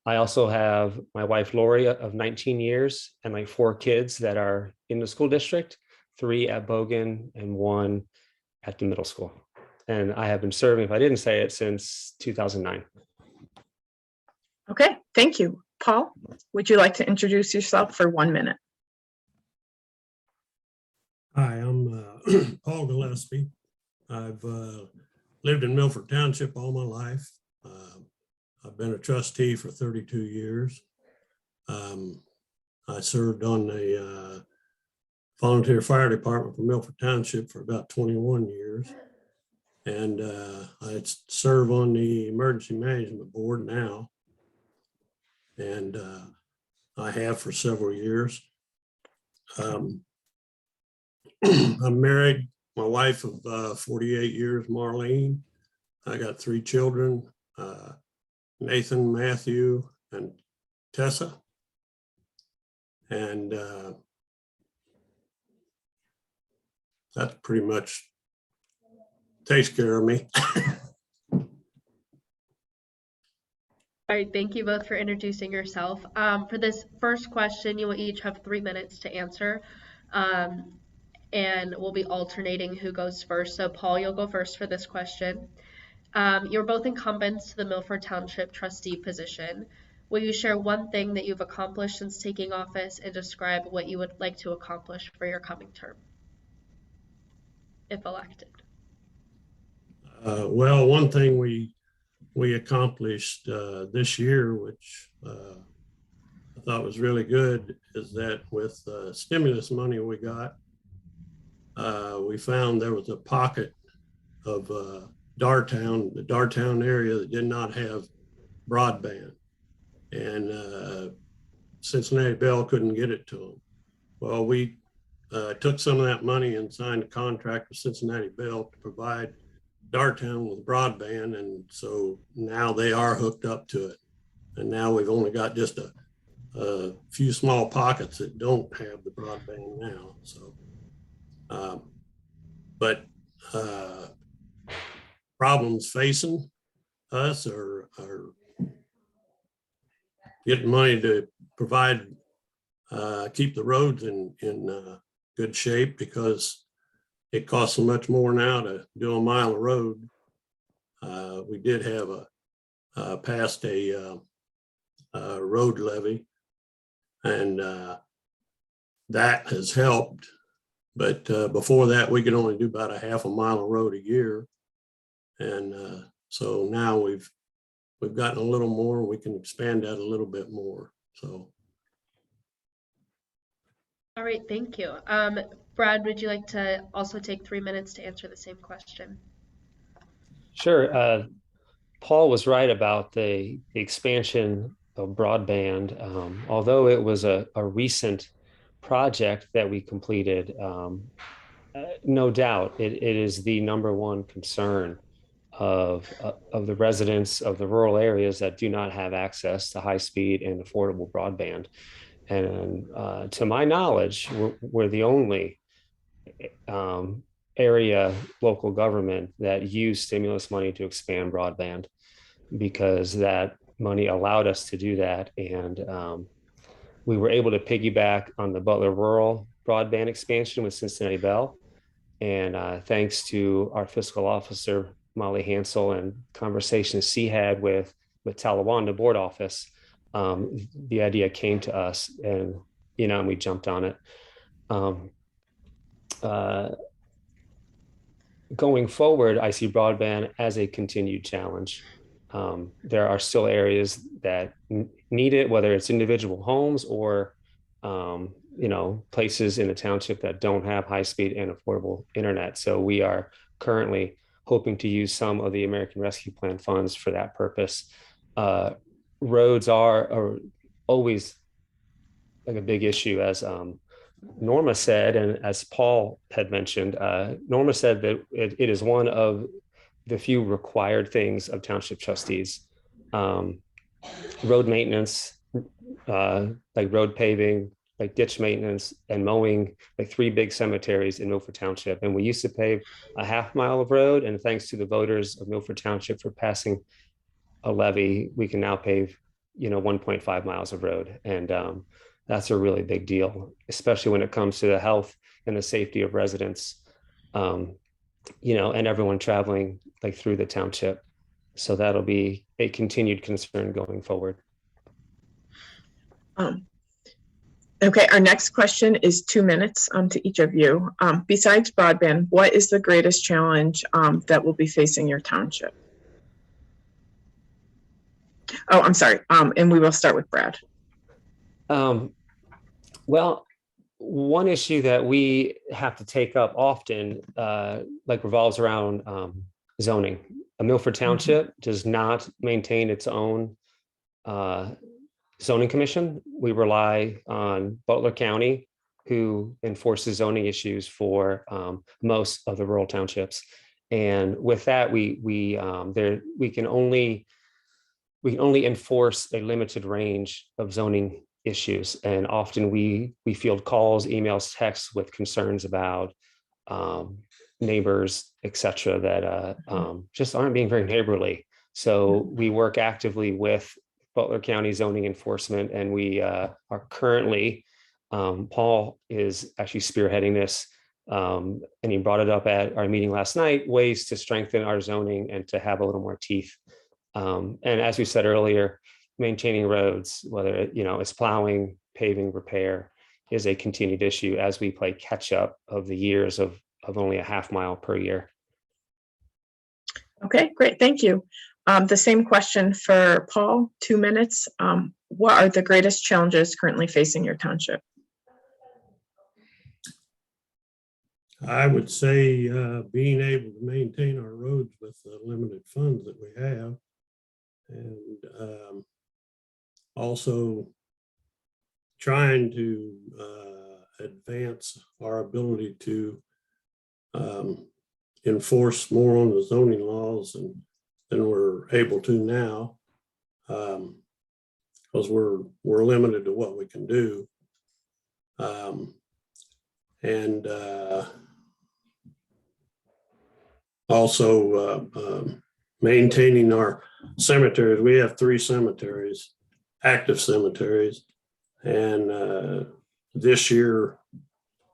I also have my wife, Lori, of 19 years and like 4 kids that are in the school district, 3 at Bogan and 1 at the middle school. And I have been serving, if I didn't say it, since 2009. Okay, thank you. Paul, would you like to introduce yourself for 1 minute? Hi, I'm Paul Gillespie. I've lived in Milford Township all my life. I've been a trustee for 32 years. I served on the volunteer fire department for Milford Township for about 21 years. And I serve on the emergency management board now. And I have for several years. I'm married, my wife of 48 years, Marlene. I got 3 children, Nathan, Matthew, and Tessa. And that pretty much takes care of me. All right, thank you both for introducing yourself. For this first question, you will each have 3 minutes to answer. And we'll be alternating who goes first. So Paul, you'll go first for this question. You're both incumbents to the Milford Township trustee position. Will you share one thing that you've accomplished since taking office and describe what you would like to accomplish for your coming term, if elected? Well, one thing we accomplished this year, which I thought was really good, is that with stimulus money we got, we found there was a pocket of Dartown, the Dartown area, that did not have broadband. And Cincinnati Bell couldn't get it to them. Well, we took some of that money and signed a contract with Cincinnati Bell to provide Dartown with broadband. And so now they are hooked up to it. And now we've only got just a few small pockets that don't have the broadband now. So, but problems facing us are getting money to provide, keep the roads in good shape, because it costs so much more now to do a mile of road. We did have passed a road levy, and that has helped. But before that, we could only do about a half a mile of road a year. And so now we've gotten a little more, we can expand that a little bit more. So. All right, thank you. Brad, would you like to also take 3 minutes to answer the same question? Sure. Paul was right about the expansion of broadband. Although it was a recent project that we completed, no doubt it is the #1 concern of the residents of the rural areas that do not have access to high-speed and affordable broadband. And to my knowledge, we're the only area local government that used stimulus money to expand broadband, because that money allowed us to do that. And we were able to piggyback on the Butler rural broadband expansion with Cincinnati Bell. And thanks to our fiscal officer, Molly Hansel, and conversations she had with Talawanda board office, the idea came to us, and we jumped on it. Going forward, I see broadband as a continued challenge. there are still areas that need it, whether it's individual homes or places in the township that don't have high-speed and affordable internet. So we are currently hoping to use some of the American Rescue Plan funds for that purpose. Roads are always like a big issue, as Norma said, and as Paul had mentioned. Norma said that it is one of the few required things of township trustees. Road maintenance, like road paving, like ditch maintenance and mowing, like 3 big cemeteries in Milford Township. And we used to pave a half mile of road, and thanks to the voters of Milford Township for passing a levy, we can now pave 1.5 miles of road. And that's a really big deal, especially when it comes to the health and the safety of residents, and everyone traveling like through the township. So that'll be a continued concern going forward. Okay, our next question is 2 minutes to each of you. Besides broadband, what is the greatest challenge that will be facing your township? Oh, I'm sorry. And we will start with Brad. Well, one issue that we have to take up often, revolves around zoning. Milford Township does not maintain its own zoning commission. We rely on Butler County, who enforces zoning issues for most of the rural townships. And with that, we can only enforce a limited range of zoning issues. And often we field calls, emails, texts with concerns about neighbors, et cetera, that just aren't being very neighborly. So we work actively with Butler County zoning enforcement, and we are currently, Paul is actually spearheading this, and he brought it up at our meeting last night, ways to strengthen our zoning and to have a little more teeth. And as we said earlier, maintaining roads, whether it's plowing, paving, repair, is a continued issue as we play catch up of the years of only a half mile per year. Okay, great. Thank you. The same question for Paul, 2 minutes. What are the greatest challenges currently facing your township? I would say being able to maintain our roads with the limited funds that we have, and also trying to advance our ability to enforce more on the zoning laws than we're able to now, because we're limited to what we can do. And also maintaining our cemeteries. We have 3 cemeteries, active cemeteries, and this year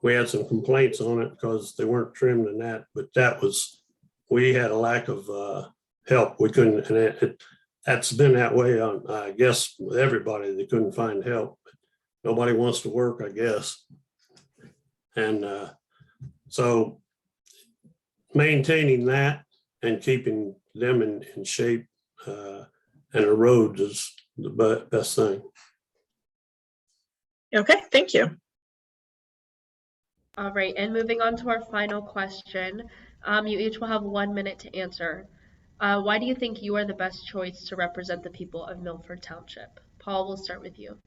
we had some complaints on it because they weren't trimmed and that, but we had a lack of help. We couldn't, and that's been that way on, I guess, with everybody. They couldn't find help. Nobody wants to work, I guess. And so maintaining that and keeping them in shape and the roads is the best thing. Okay, thank you. All right, and moving on to our final question. You each will have 1 minute to answer. Why do you think you are the best choice to represent the people of Milford Township? Paul, we'll start with you.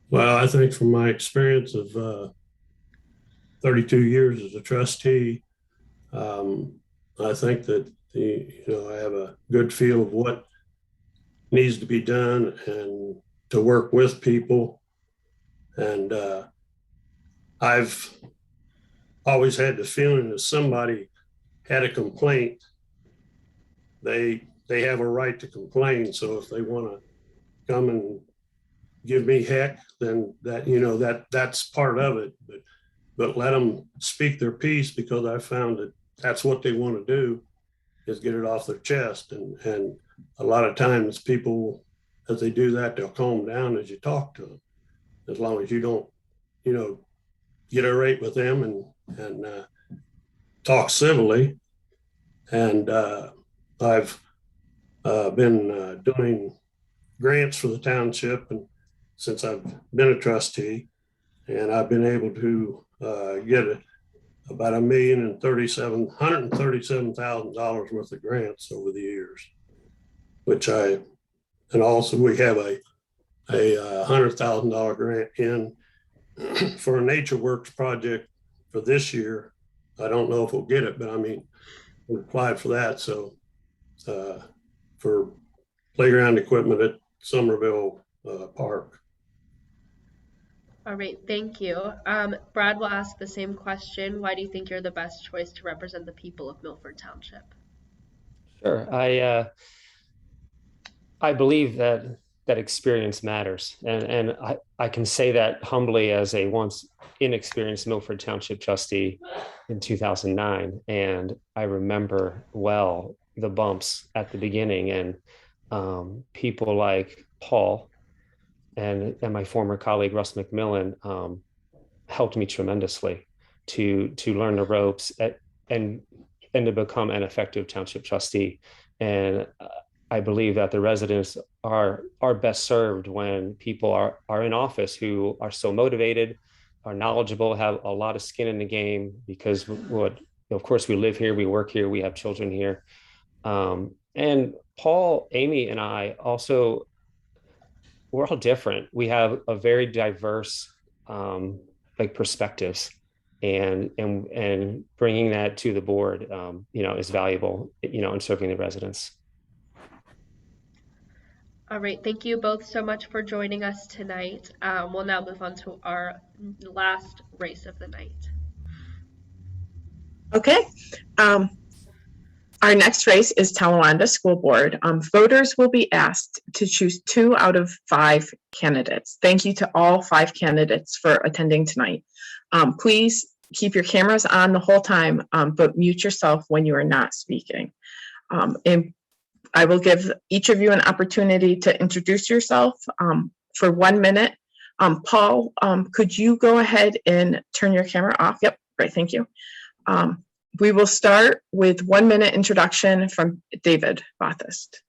Well, I think from my experience of 32 years as a trustee, I think that I have a good feel of what needs to be done and to work with people. And I've always had the feeling that somebody had a complaint, they have a right to complain. So if they want to come and give me heck, then that's part of it. But let them speak their piece, because I found that that's what they want to do, is get it off their chest. And a lot of times people, as they do that, they'll calm down as you talk to them, as long as you don't, get irate with them and talk civilly. And I've been doing grants for the township, and since I've been a trustee, and I've been able to get about $1,037,000 worth of grants over the years, and also we have a $100,000 grant in for a Nature Works project for this year. I don't know if we'll get it, but I mean, we applied for that. So for playground equipment at Somerville Park. All right, thank you. Brad will ask the same question. Why do you think you're the best choice to represent the people of Milford Township? Sure. I believe that experience matters, and I can say that humbly as a once inexperienced Milford Township trustee in 2009, and I remember well the bumps at the beginning, and people like Paul and my former colleague Russ McMillan helped me tremendously to learn the ropes and to become an effective township trustee. And I believe that the residents are best served when people are in office who are so motivated, are knowledgeable, have a lot of skin in the game, because of course we live here, we work here, we have children here. And Paul, Amy, and I also, we're all different. We have a very diverse perspectives, and bringing that to the board, is valuable, in serving the residents. All right, thank you both so much for joining us tonight. We'll now move on to our last race of the night. Okay. Our next race is Talawanda School Board. Voters will be asked to choose 2 out of 5 candidates. Thank you to all 5 candidates for attending tonight. Please keep your cameras on the whole time, but mute yourself when you are not speaking. And I will give each of you an opportunity to introduce yourself for 1 minute. Paul, could you go ahead and turn your camera off? Yep, great, thank you. We will start with 1 minute introduction from David Bothist.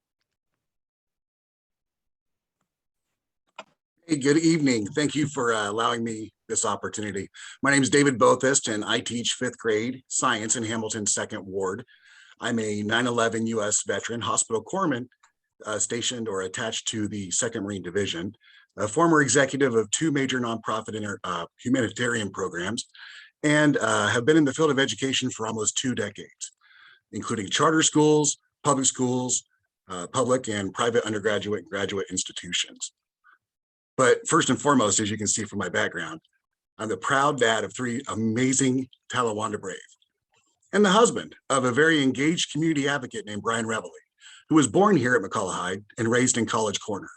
Hey, good evening. Thank you for allowing me this opportunity. My name is David Bothist, and I teach 5th grade science in Hamilton 2nd Ward. I'm a 9/11 U.S. veteran, hospital corpsman, stationed or attached to the 2nd Marine Division, a former executive of 2 major nonprofit humanitarian programs, and have been in the field of education for almost 2 decades, including charter schools, public and private undergraduate and graduate institutions. But first and foremost, as you can see from my background, I'm the proud dad of 3 amazing Talawanda Brave, and the husband of a very engaged community advocate named Brian Reveley, who was born here at McCullough and raised in College Corner.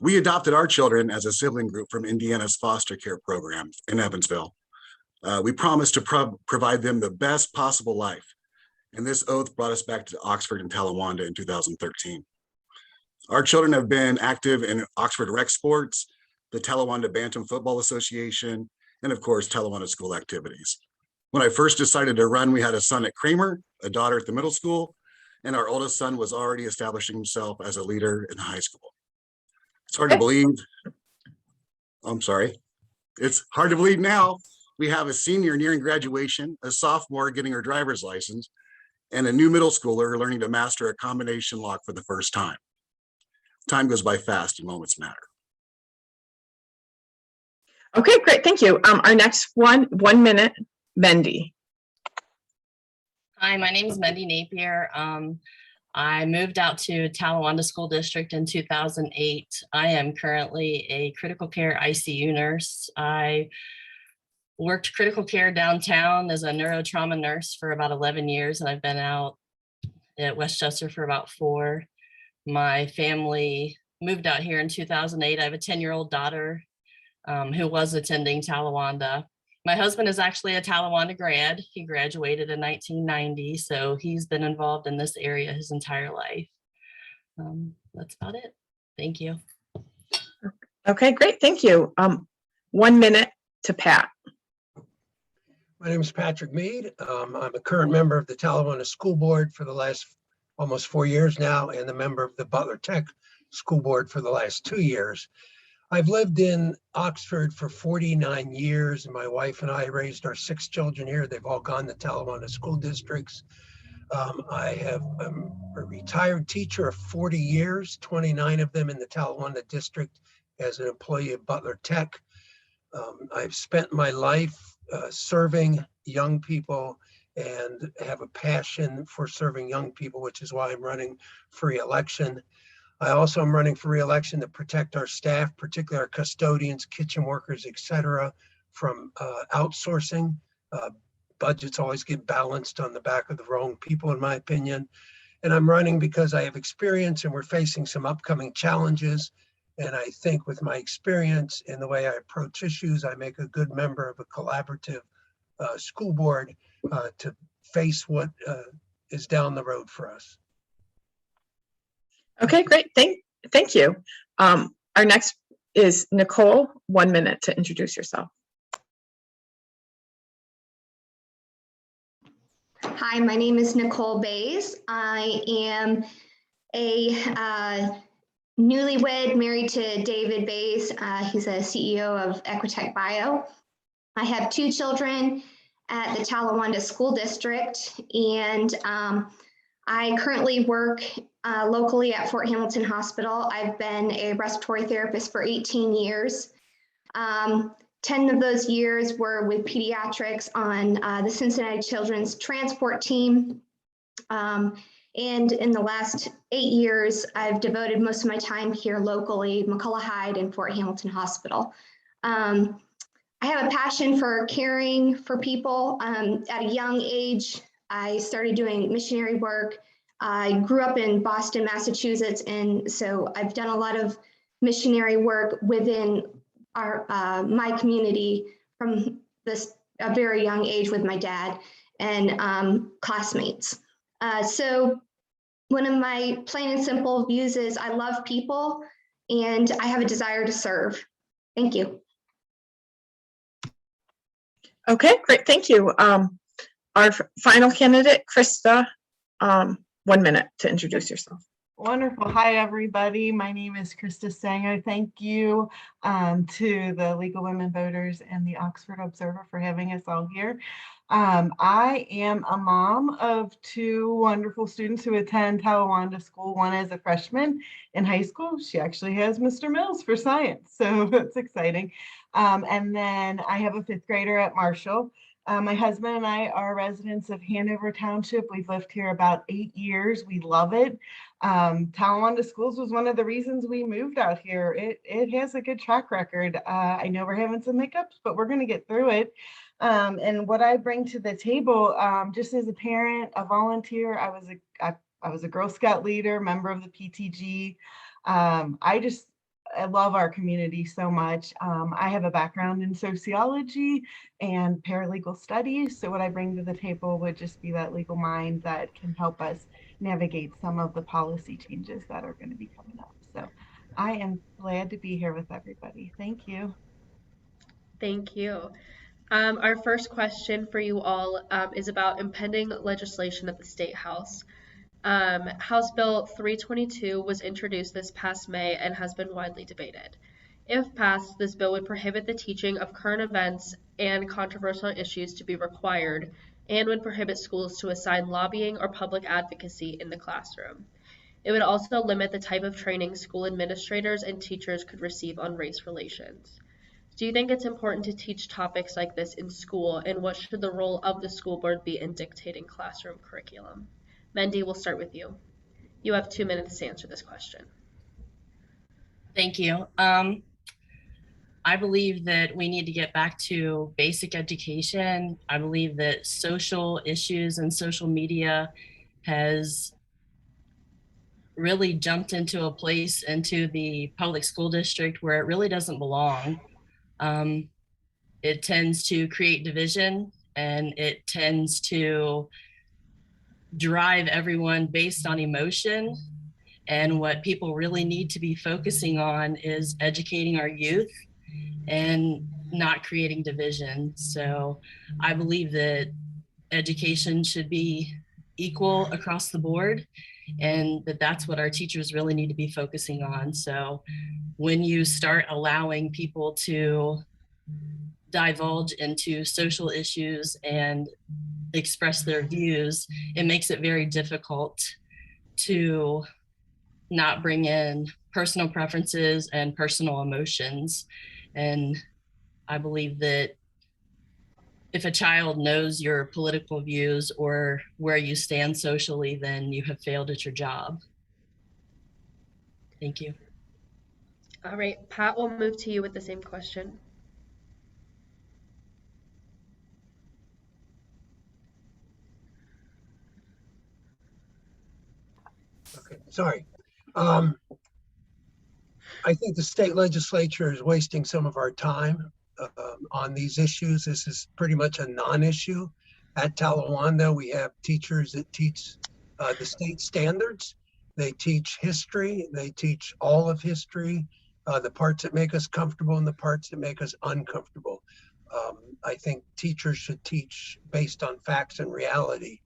We adopted our children as a sibling group from Indiana's foster care program in Evansville. We promised to provide them the best possible life, and this oath brought us back to Oxford and Talawanda in 2013. Our children have been active in Oxford rec sports, the Talawanda Bantam Football Association, and of course, Talawanda school activities. When I first decided to run, we had a son at Kramer, a daughter at the middle school, and our oldest son was already establishing himself as a leader in the high school. It's hard to believe. I'm sorry. It's hard to believe now. We have a senior nearing graduation, a sophomore getting her driver's license, and a new middle schooler learning to master a combination lock for the first time. Time goes by fast and moments matter. Okay, great, thank you. Our next 1 minute, Mendy. Hi, my name is Mendy Napier. I moved out to Talawanda School District in 2008. I am currently a critical care ICU nurse. I worked critical care downtown as a neurotrauma nurse for about 11 years, and I've been out at Westchester for about 4. My family moved out here in 2008. I have a 10-year-old daughter who was attending Talawanda. My husband is actually a Talawanda grad. He graduated in 1990, so he's been involved in this area his entire life. That's about it. Thank you. Okay, great, thank you. 1 minute to Pat. My name is Patrick Mead. I'm a current member of the Talawanda School Board for the last almost 4 years now, and a member of the Butler Tech School Board for the last 2 years. I've lived in Oxford for 49 years, and my wife and I raised our 6 children here. They've all gone to Talawanda school districts. I'm a retired teacher of 40 years, 29 of them in the Talawanda district as an employee of Butler Tech. I've spent my life serving young people and have a passion for serving young people, which is why I'm running for re-election. I also am running for re-election to protect our staff, particularly our custodians, kitchen workers, et cetera, from outsourcing. Budgets always get balanced on the back of the wrong people, in my opinion. And I'm running because I have experience and we're facing some upcoming challenges. And I think with my experience and the way I approach issues, I make a good member of a collaborative school board to face what is down the road for us. Okay, great. Thank you. Our next is Nicole. 1 minute to introduce yourself. Hi, my name is Nicole Bays. I am a newlywed, married to David Bays. He's a CEO of Equitech Bio. I have 2 children at the Talawanda School District, and I currently work locally at Fort Hamilton Hospital. I've been a respiratory therapist for 18 years. 10 of those years were with pediatrics on the Cincinnati Children's Transport Team. And in the last 8 years, I've devoted most of my time here locally, McCullough Hyde and Fort Hamilton Hospital. I have a passion for caring for people. At a young age, I started doing missionary work. I grew up in Boston, Massachusetts, and so I've done a lot of missionary work within my community from a very young age with my dad and classmates. So one of my plain and simple views is I love people and I have a desire to serve. Thank you. Okay, great. Thank you. Our final candidate, Krista, 1 minute to introduce yourself. Wonderful. Hi, everybody. My name is Krista Sanger. Thank you to the League of Women Voters and the Oxford Observer for having us all here. I am a mom of 2 wonderful students who attend Talawanda School. One is a freshman in high school. She actually has Mr. Mills for science, so that's exciting. And then I have a 5th grader at Marshall. My husband and I are residents of Hanover Township. We've lived here about 8 years. We love it. Talawanda Schools was one of the reasons we moved out here. It has a good track record. I know we're having some hiccups, but we're going to get through it. And what I bring to the table, just as a parent, a volunteer, I was a Girl Scout leader, member of the PTG. I love our community so much. I have a background in sociology and paralegal studies. So what I bring to the table would just be that legal mind that can help us navigate some of the policy changes that are going to be coming up. So I am glad to be here with everybody. Thank you. Thank you. Our first question for you all is about impending legislation at the State House. House Bill 322 was introduced this past May and has been widely debated. If passed, this bill would prohibit the teaching of current events and controversial issues to be required, and would prohibit schools to assign lobbying or public advocacy in the classroom. It would also limit the type of training school administrators and teachers could receive on race relations. Do you think it's important to teach topics like this in school, and what should the role of the school board be in dictating classroom curriculum? Mendy, we'll start with you. You have 2 minutes to answer this question. Thank you. I believe that we need to get back to basic education. I believe that social issues and social media has really jumped into a place into the public school district where it really doesn't belong. It tends to create division, and it tends to drive everyone based on emotion. And what people really need to be focusing on is educating our youth and not creating division. So I believe that education should be equal across the board. and that's what our teachers really need to be focusing on. So when you start allowing people to divulge into social issues and express their views, it makes it very difficult to not bring in personal preferences and personal emotions. And I believe that if a child knows your political views or where you stand socially, then you have failed at your job. Thank you. All right, Pat, we'll move to you with the same question. Okay, sorry. I think the state legislature is wasting some of our time on these issues. This is pretty much a non-issue. At Talawanda, we have teachers that teach the state standards. They teach history. They teach all of history, the parts that make us comfortable and the parts that make us uncomfortable. I think teachers should teach based on facts and reality.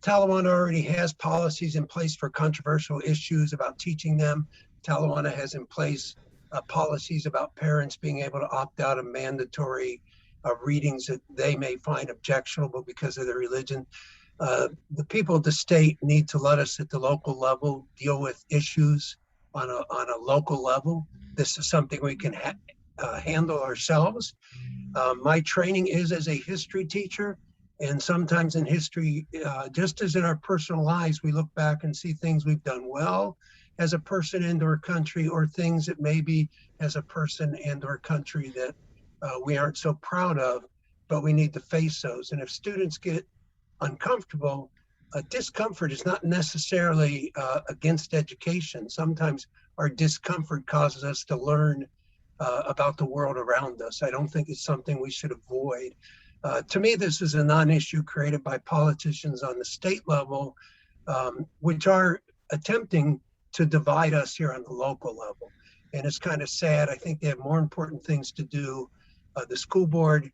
Talawanda already has policies in place for controversial issues about teaching them. Talawanda has in place policies about parents being able to opt out of mandatory readings that they may find objectionable because of their religion. The people of the state need to let us at the local level deal with issues on a local level. This is something we can handle ourselves. My training is as a history teacher. And sometimes in history, just as in our personal lives, we look back and see things we've done well as a person and or country, or things that maybe as a person and or country that we aren't so proud of, but we need to face those. And if students get uncomfortable, discomfort is not necessarily against education. Sometimes our discomfort causes us to learn about the world around us. I don't think it's something we should avoid. To me, this is a non-issue created by politicians on the state level, which are attempting to divide us here on the local level. And it's kind of sad. I think they have more important things to do. The school board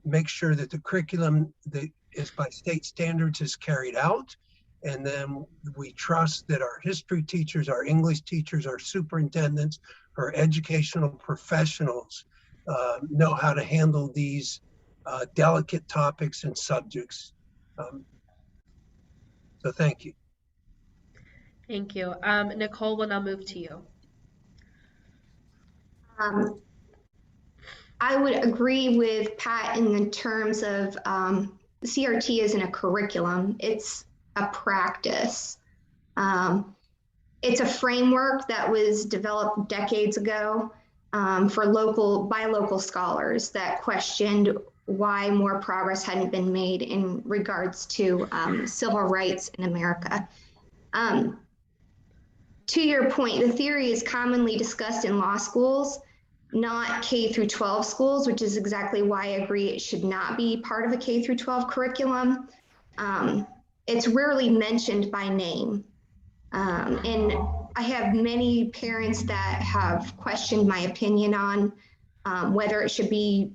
make sure that the curriculum that is by state standards is carried out. And then we trust that our history teachers, our English teachers, our superintendents, our educational professionals know how to handle these delicate topics and subjects. So thank you. Thank you. Nicole, will now move to you. I would agree with Pat in the terms of CRT isn't a curriculum, it's a practice. It's a framework that was developed decades ago by local scholars that questioned why more progress hadn't been made in regards to civil rights in America. To your point, the theory is commonly discussed in law schools, not K through 12 schools, which is exactly why I agree it should not be part of a K through 12 curriculum. It's rarely mentioned by name. And I have many parents that have questioned my opinion on whether it should be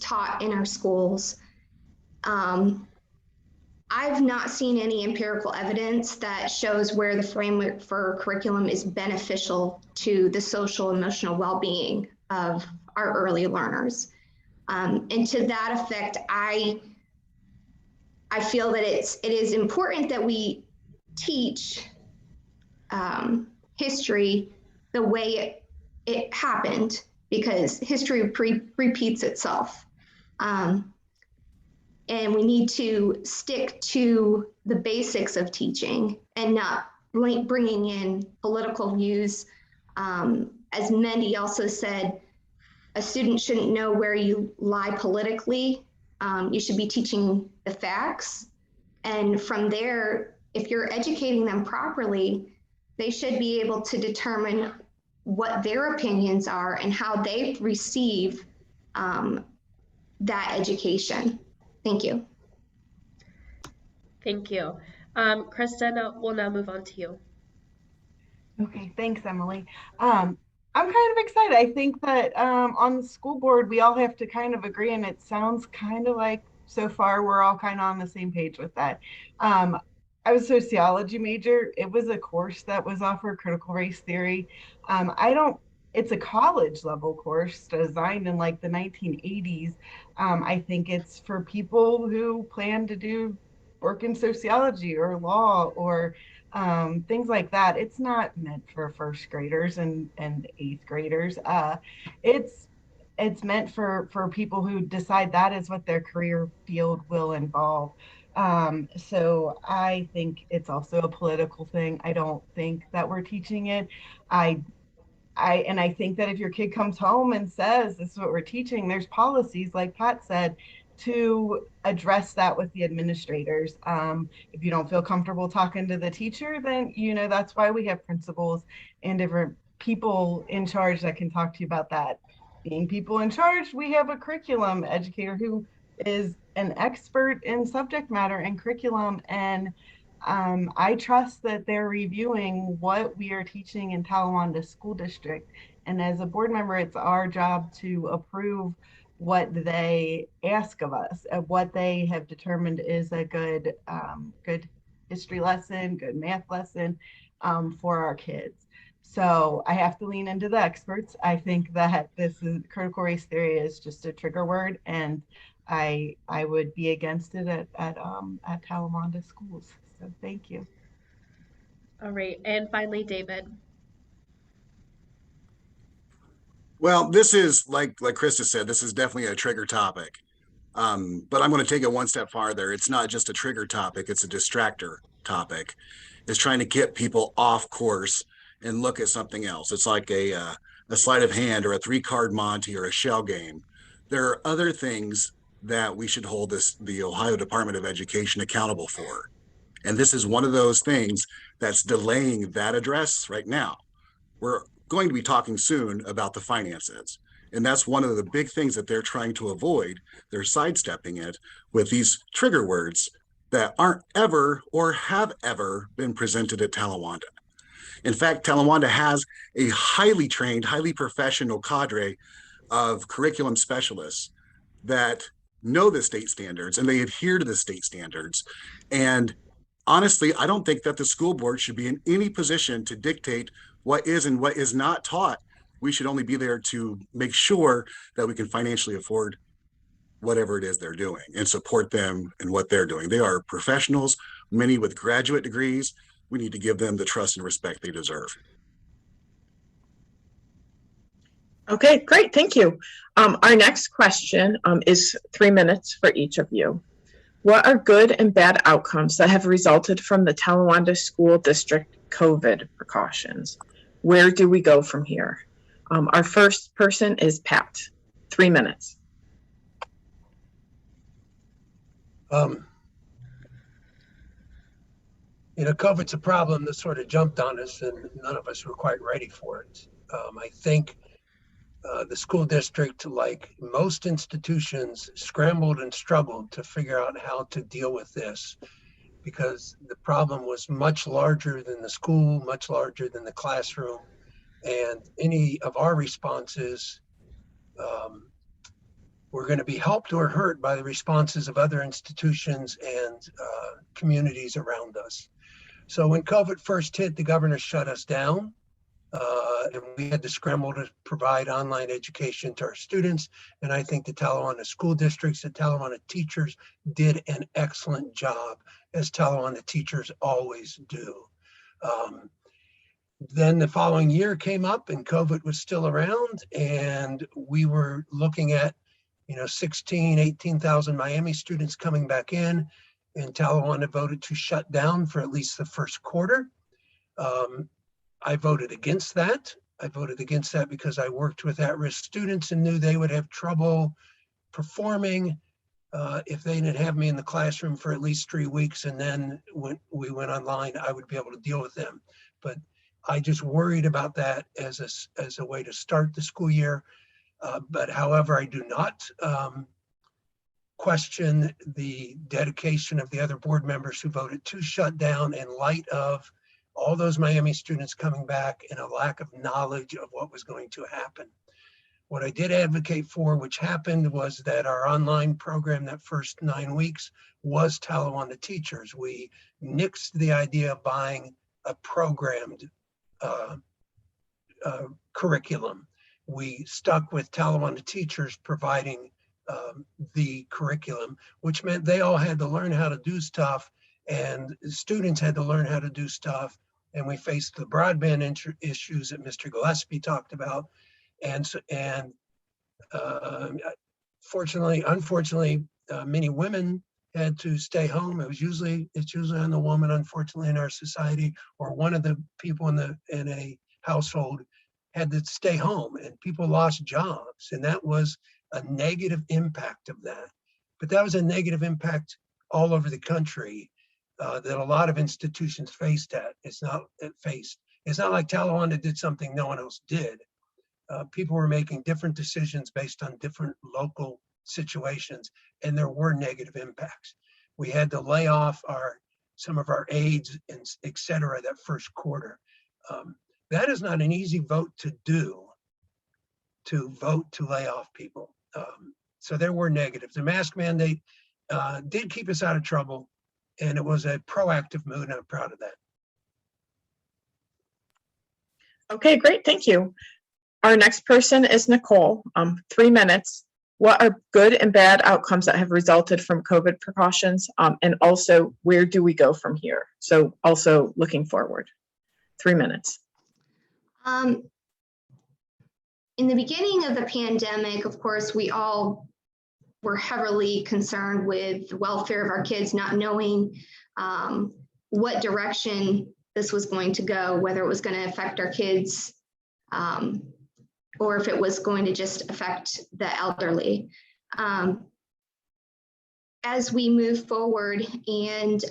taught in our schools. I've not seen any empirical evidence that shows where the framework for curriculum is beneficial to the social emotional well-being of our early learners. And to that effect, I feel that it is important that we teach history the way it happened, because history repeats itself. And we need to stick to the basics of teaching and not bringing in political views. As Mendy also said, a student shouldn't know where you lie politically. You should be teaching the facts. And from there, if you're educating them properly, they should be able to determine what their opinions are and how they receive that education. Thank you. Thank you. Kristen, we'll now move on to you. Okay, thanks, Emily. I'm kind of excited. I think that on the school board, we all have to kind of agree, and it sounds kind of like so far we're all kind of on the same page with that. I was a sociology major. It was a course that was offered critical race theory. I don't, it's a college level course designed in like the 1980s. I think it's for people who plan to do work in sociology or law or things like that. It's not meant for first graders and eighth graders. It's it's meant for people who decide that is what their career field will involve. So I think it's also a political thing. I don't think that we're teaching it. I I think that if your kid comes home and says this is what we're teaching, there's policies, like Pat said, to address that with the administrators. If you don't feel comfortable talking to the teacher, then that's why we have principals and different people in charge that can talk to you about that. Being people in charge, we have a curriculum educator who is an expert in subject matter and curriculum, and I trust that they're reviewing what we are teaching in Talawanda School District. And as a board member, it's our job to approve what they ask of us, and what they have determined is a good history lesson, good math lesson for our kids. So I have to lean into the experts. I think that this is critical race theory is just a trigger word, and I would be against it at Talawanda schools. So thank you. All right. And finally, David. Well, this is like Krista said, this is definitely a trigger topic. But I'm going to take it one step farther. It's not just a trigger topic, it's a distractor topic. It's trying to get people off course and look at something else. It's like a sleight of hand or a 3-card Monte or a shell game. There are other things that we should hold the Ohio Department of Education accountable for. And this is one of those things that's delaying that address right now. We're going to be talking soon about the finances. And that's one of the big things that they're trying to avoid. They're sidestepping it with these trigger words that aren't ever or have ever been presented at Talawanda. In fact, Talawanda has a highly trained, highly professional cadre of curriculum specialists that know the state standards and they adhere to the state standards. And honestly, I don't think that the school board should be in any position to dictate what is and what is not taught. We should only be there to make sure that we can financially afford whatever it is they're doing and support them in what they're doing. They are professionals, many with graduate degrees. We need to give them the trust and respect they deserve. Okay, great. Thank you. Our next question is 3 minutes for each of you. What are good and bad outcomes that have resulted from the Talawanda School District COVID precautions? Where do we go from here? Our first person is Pat. 3 minutes. COVID's a problem that sort of jumped on us and none of us were quite ready for it. I think the school district, like most institutions, scrambled and struggled to figure out how to deal with this because the problem was much larger than the school, much larger than the classroom. And any of our responses were going to be helped or hurt by the responses of other institutions and communities around us. So when COVID first hit, the governor shut us down. And we had to scramble to provide online education to our students. And I think the Talawanda school districts, the Talawanda teachers did an excellent job, as Talawanda teachers always do. Then the following year came up and COVID was still around and we were looking at 18,000 Miami students coming back in, and Talawanda voted to shut down for at least the first quarter. I voted against that. I voted against that because I worked with at-risk students and knew they would have trouble performing if they didn't have me in the classroom for at least 3 weeks. And then when we went online, I would be able to deal with them. But I just worried about that as a way to start the school year. But however, I do not question the dedication of the other board members who voted to shut down in light of all those Miami students coming back and a lack of knowledge of what was going to happen. What I did advocate for, which happened, was that our online program that first 9 weeks was Talawanda teachers. We nixed the idea of buying a programmed curriculum. We stuck with Talawanda teachers providing the curriculum, which meant they all had to learn how to do stuff, and students had to learn how to do stuff. And we faced the broadband issues that Mr. Gillespie talked about. Unfortunately, many women had to stay home. It's usually on the woman, unfortunately, in our society, or one of the people in a household had to stay home, and people lost jobs, and that was a negative impact of that. But that was a negative impact all over the country that a lot of institutions faced. It's not like Talawanda did something no one else did. People were making different decisions based on different local situations, and there were negative impacts. We had to lay off some of our aides, and et cetera, that first quarter. That is not an easy vote to do, to vote to lay off people. So there were negatives. The mask mandate did keep us out of trouble, and it was a proactive move, and I'm proud of that. Okay, great, thank you. Our next person is Nicole, 3 minutes. What are good and bad outcomes that have resulted from COVID precautions? And also, where do we go from here? So also looking forward, 3 minutes. In the beginning of the pandemic, of course, we all were heavily concerned with the welfare of our kids, not knowing what direction this was going to go, whether it was going to affect our kids or if it was going to just affect the elderly. As we move forward, and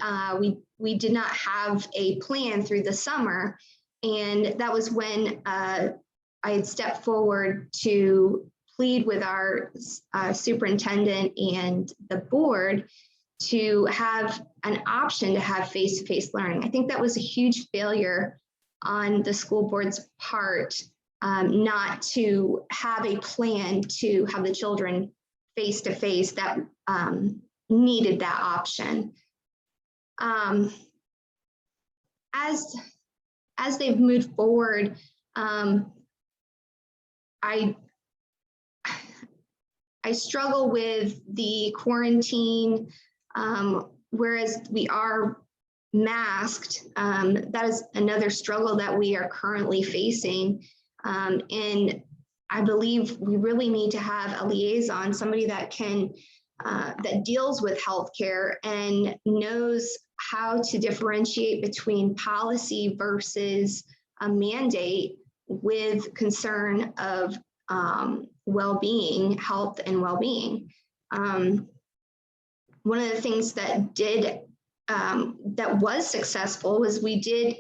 we did not have a plan through the summer, and that was when I had stepped forward to plead with our superintendent and the board to have an option to have face-to-face learning. I think that was a huge failure on the school board's part, not to have a plan to have the children face-to-face that needed that option. As they've moved forward, I struggle with the quarantine, whereas we are masked. That is another struggle that we are currently facing. And I believe we really need to have a liaison, somebody that that deals with healthcare and knows how to differentiate between policy versus a mandate with concern of well-being, health and well-being. One of the things that that was successful was we did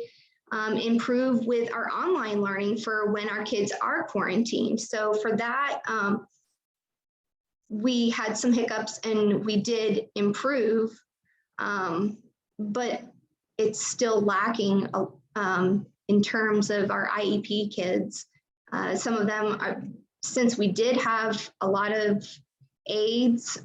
improve with our online learning for when our kids are quarantined. So for that, we had some hiccups and we did improve, but it's still lacking in terms of our IEP kids. Some of them are, since we did have a lot of aides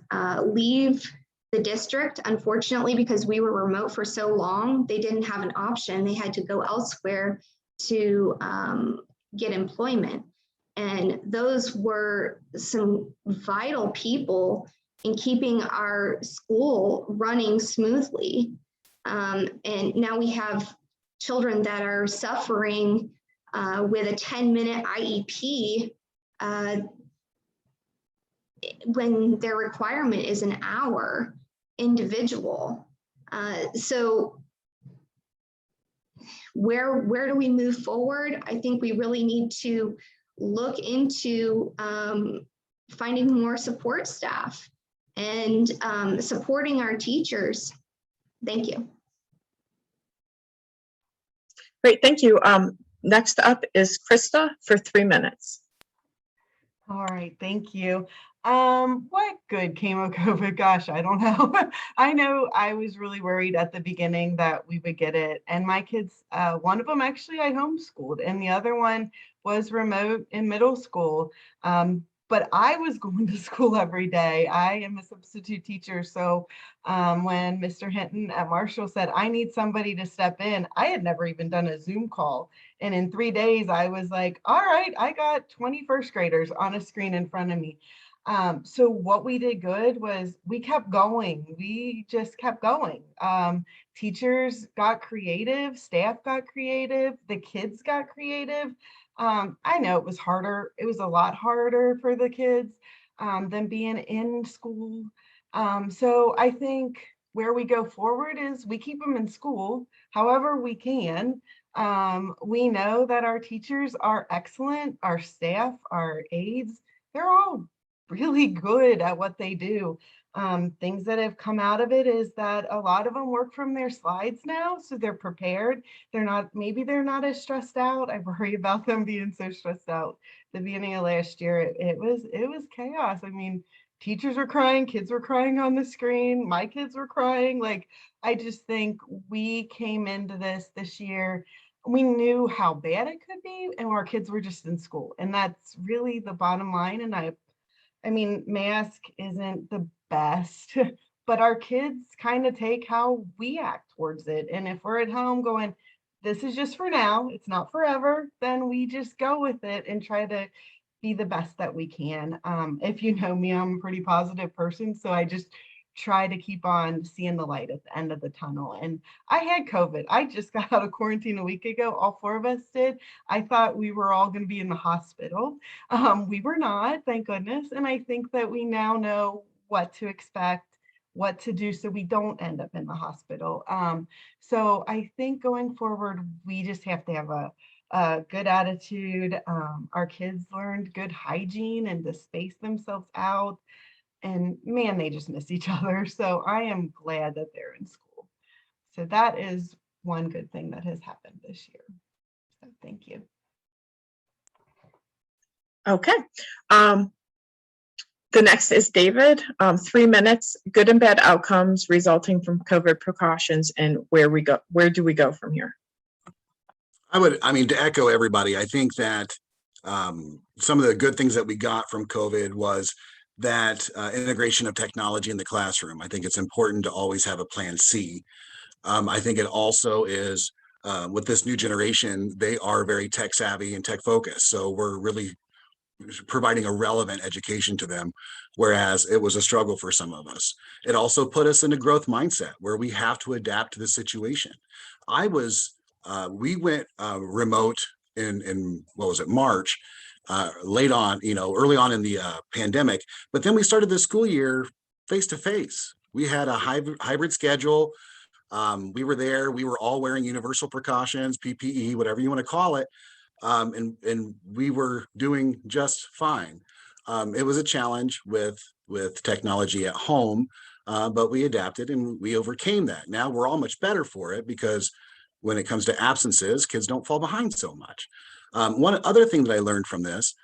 leave the district, unfortunately, because we were remote for so long, they didn't have an option. They had to go elsewhere to get employment. And those were some vital people in keeping our school running smoothly. And now we have children that are suffering with a 10-minute IEP when their requirement is an hour individual. So where do we move forward? I think we really need to look into finding more support staff and supporting our teachers. Thank you. Great, thank you. Next up is Krista for 3 minutes. All right, thank you. What good came of COVID? Gosh, I don't know. I know I was really worried at the beginning that we would get it. And my kids, one of them actually I homeschooled, and the other one was remote in middle school. But I was going to school every day. I am a substitute teacher. So when Mr. Hinton at Marshall said, I need somebody to step in, I had never even done a Zoom call. And in 3 days, I was like, all right, I got 20 first graders on a screen in front of me. So what we did good was we kept going. We just kept going. Teachers got creative, staff got creative, the kids got creative. I know it was harder. It was a lot harder for the kids than being in school. So I think where we go forward is we keep them in school however we can. We know that our teachers are excellent, our staff, our aides, they're all really good at what they do. Things that have come out of it is that a lot of them work from their slides now, so they're prepared. Maybe they're not as stressed out. I worry about them being so stressed out. The beginning of last year, it was chaos. I mean, teachers were crying, kids were crying on the screen, my kids were crying. Like, I just think we came into this year, we knew how bad it could be, and our kids were just in school. And that's really the bottom line. And I mean, mask isn't the best, but our kids kind of take how we act towards it. And if we're at home going, this is just for now, it's not forever, then we just go with it and try to be the best that we can. If you know me, I'm a pretty positive person. So I just try to keep on seeing the light at the end of the tunnel. And I had COVID. I just got out of quarantine a week ago. All 4 of us did. I thought we were all going to be in the hospital. We were not, thank goodness. And I think that we now know what to expect, what to do so we don't end up in the hospital. So I think going forward, we just have to have a good attitude. Our kids learned good hygiene and to space themselves out. And man, they just miss each other. So I am glad that they're in school. So that is one good thing that has happened this year. So thank you. Okay. The next is David. 3 minutes, good and bad outcomes resulting from COVID precautions, and where do we go from here? To echo everybody, I think that some of the good things that we got from COVID was that integration of technology in the classroom. I think it's important to always have a plan C. I think it also is with this new generation, they are very tech savvy and tech focused. So we're really providing a relevant education to them, whereas it was a struggle for some of us. It also put us in a growth mindset where we have to adapt to the situation. We went remote in what was it, March, early on in the pandemic, but then we started the school year face to face. We had a hybrid schedule. We were there, we were all wearing universal precautions, PPE, whatever you want to call it. And we were doing just fine. It was a challenge with technology at home, but we adapted and we overcame that. Now we're all much better for it because when it comes to absences, kids don't fall behind so much. One other thing that I learned from this,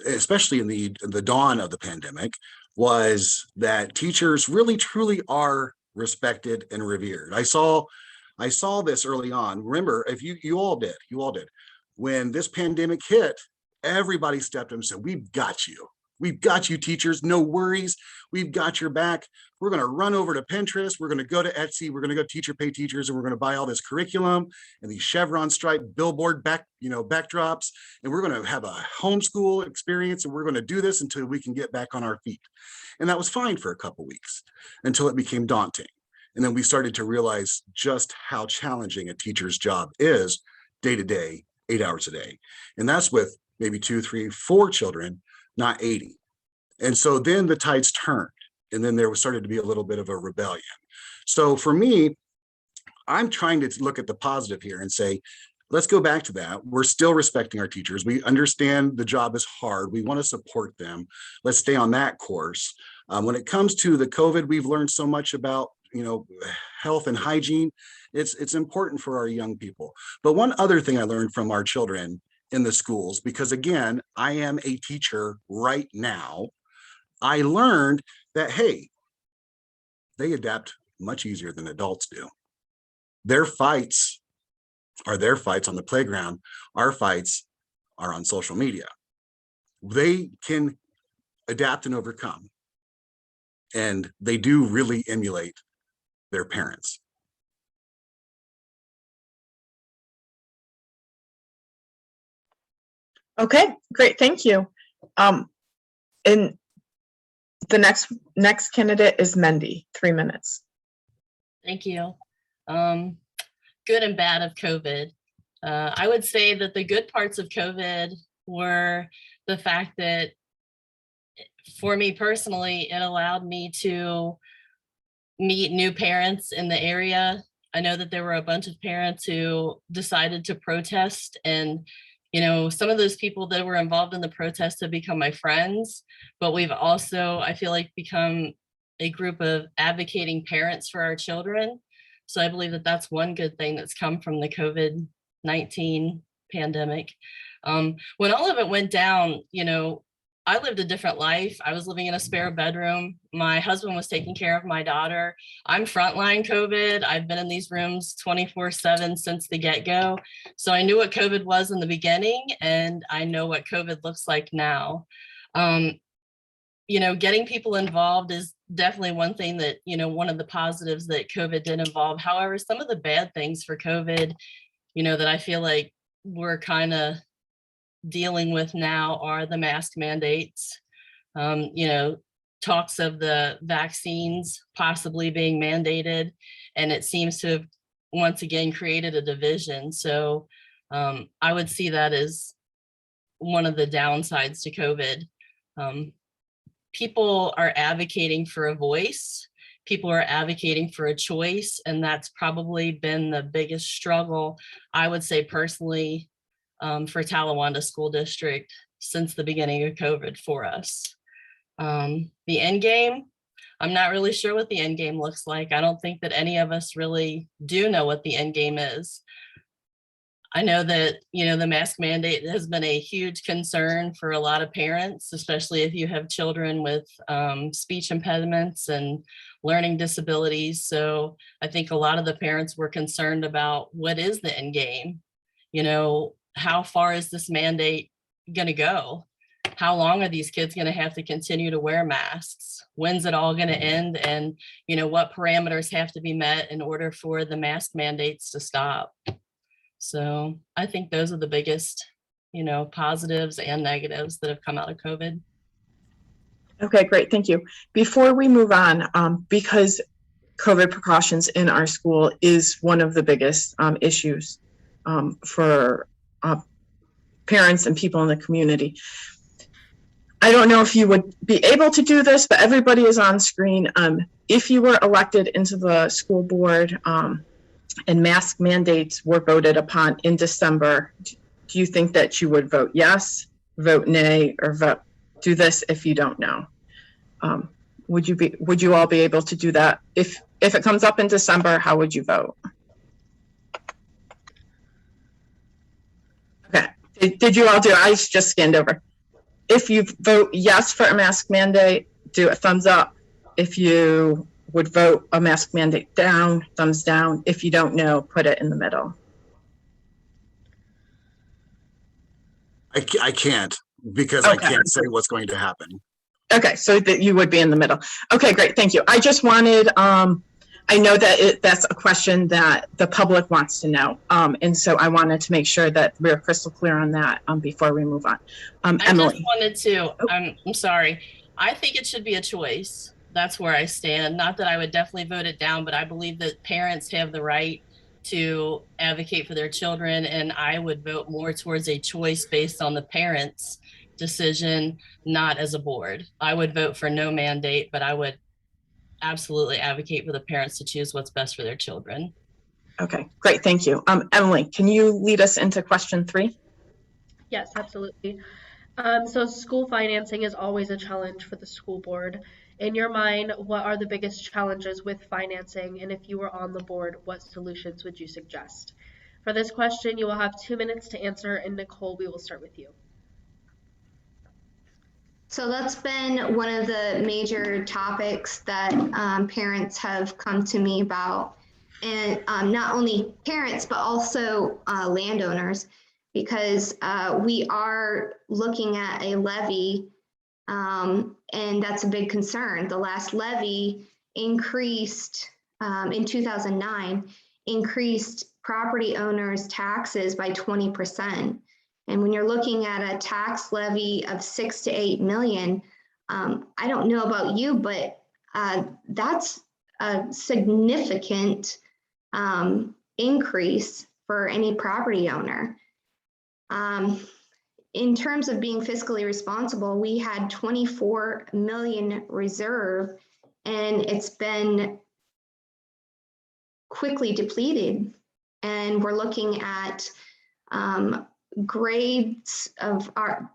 especially in the dawn of the pandemic, was that teachers really truly are respected and revered. I saw this early on. Remember, if you all did. When this pandemic hit, everybody stepped up and said, we've got you. We've got you, teachers. No worries. We've got your back. We're going to run over to Pinterest. We're going to go to Etsy. We're going to go Teacher Pay Teachers, and we're going to buy all this curriculum and these chevron stripe billboard backdrops. And we're going to have a homeschool experience. And we're going to do this until we can get back on our feet. And that was fine for a couple of weeks until it became daunting. And then we started to realize just how challenging a teacher's job is day to day, 8 hours a day. And that's with maybe 2, 3, 4 children, not 80. And so then the tides turned, and then there started to be a little bit of a rebellion. So for me, I'm trying to look at the positive here and say, let's go back to that. We're still respecting our teachers. We understand the job is hard. We want to support them. Let's stay on that course. When it comes to the COVID, we've learned so much about health and hygiene. It's important for our young people. But one other thing I learned from our children in the schools, because again, I am a teacher right now, I learned that, hey, they adapt much easier than adults do. Their fights are their fights on the playground. Our fights are on social media. They can adapt and overcome. And they do really emulate their parents. Okay, great, thank you. And the next candidate is Mendy, 3 minutes. Thank you. Good and bad of COVID. I would say that the good parts of COVID were the fact that for me personally, it allowed me to meet new parents in the area. I know that there were a bunch of parents who decided to protest, and some of those people that were involved in the protest have become my friends, but we've also, I feel like, become a group of advocating parents for our children. So I believe that that's one good thing that's come from the COVID-19 pandemic. When all of it went down, I lived a different life. I was living in a spare bedroom. My husband was taking care of my daughter. I'm frontline COVID. I've been in these rooms 24/7 since the get-go. So I knew what COVID was in the beginning, and I know what COVID looks like now. Getting people involved is definitely one thing that, one of the positives that COVID did involve. However, some of the bad things for COVID, that I feel like we're kind of dealing with now are the mask mandates, talks of the vaccines possibly being mandated, and it seems to have once again created a division. So I would see that as one of the downsides to COVID. People are advocating for a voice. People are advocating for a choice, and that's probably been the biggest struggle, I would say personally, for Talawanda School District since the beginning of COVID for us. The end game, I'm not really sure what the end game looks like. I don't think that any of us really do know what the end game is. I know that, the mask mandate has been a huge concern for a lot of parents, especially if you have children with speech impediments and learning disabilities. So I think a lot of the parents were concerned about what is the end game? How far is this mandate going to go? How long are these kids going to have to continue to wear masks? When's it all going to end? And, what parameters have to be met in order for the mask mandates to stop? So I think those are the biggest, positives and negatives that have come out of COVID. Okay, great, thank you. Before we move on, because COVID precautions in our school is one of the biggest issues for parents and people in the community. I don't know if you would be able to do this, but everybody is on screen. If you were elected into the school board and mask mandates were voted upon in December, do you think that you would vote yes, vote nay, or vote do this if you don't know? Would you all be able to do that? If it comes up in December, how would you vote? Okay, did you all do it? I just scanned over. If you vote yes for a mask mandate, do a thumbs up. If you would vote a mask mandate down, thumbs down. If you don't know, put it in the middle. I can't, because Okay. I can't say what's going to happen. Okay, so that you would be in the middle. Okay, great, thank you. I just wanted, I know that that's a question that the public wants to know. And so I wanted to make sure that we're crystal clear on that before we move on. Emily. I just wanted to, I'm sorry. I think it should be a choice. That's where I stand. Not that I would definitely vote it down, but I believe that parents have the right to advocate for their children. And I would vote more towards a choice based on the parents' decision, not as a board. I would vote for no mandate, but I would absolutely advocate for the parents to choose what's best for their children. Okay, great, thank you. Emily, can you lead us into question 3? Yes, absolutely. So school financing is always a challenge for the school board. In your mind, what are the biggest challenges with financing? And if you were on the board, what solutions would you suggest? For this question, you will have 2 minutes to answer, and Nicole, we will start with you. So that's been one of the major topics that parents have come to me about. And not only parents, but also landowners, because we are looking at a levy, and that's a big concern. The last levy increased in 2009, increased property owners' taxes by 20%. And when you're looking at a tax levy of 6 to 8 million, I don't know about you, but that's a significant increase for any property owner. In terms of being fiscally responsible, we had 24 million reserve, and it's been quickly depleted. And we're looking at grades of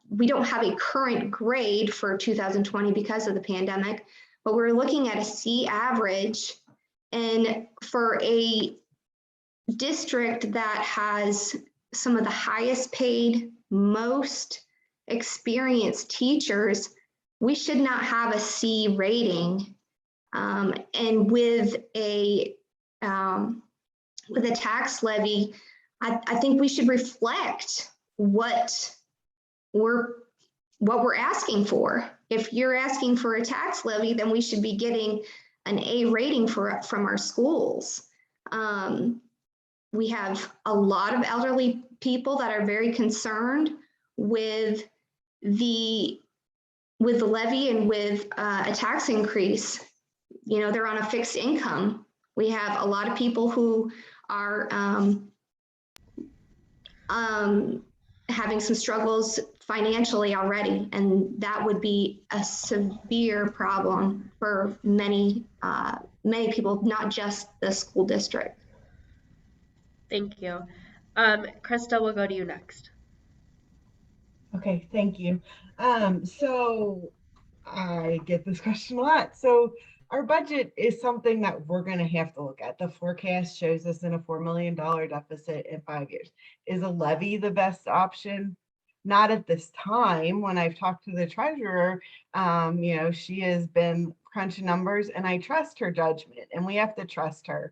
we don't have a current grade for 2020 because of the pandemic, but we're looking at a C average. And for a district that has some of the highest paid, most experienced teachers, we should not have a C rating. And with a tax levy, I think we should reflect what we're asking for. If you're asking for a tax levy, then we should be getting an A rating from our schools. We have a lot of elderly people that are very concerned with the levy and with a tax increase. You know, they're on a fixed income. We have a lot of people who are having some struggles financially already, and that would be a severe problem for many people, not just the school district. Thank you. Krista, we'll go to you next. Okay, thank you. So I get this question a lot. So our budget is something that we're going to have to look at. The forecast shows us in a $4 million deficit in 5 years. Is a levy the best option? Not at this time. When I've talked to the treasurer, you know, she has been crunching numbers, and I trust her judgment, and we have to trust her.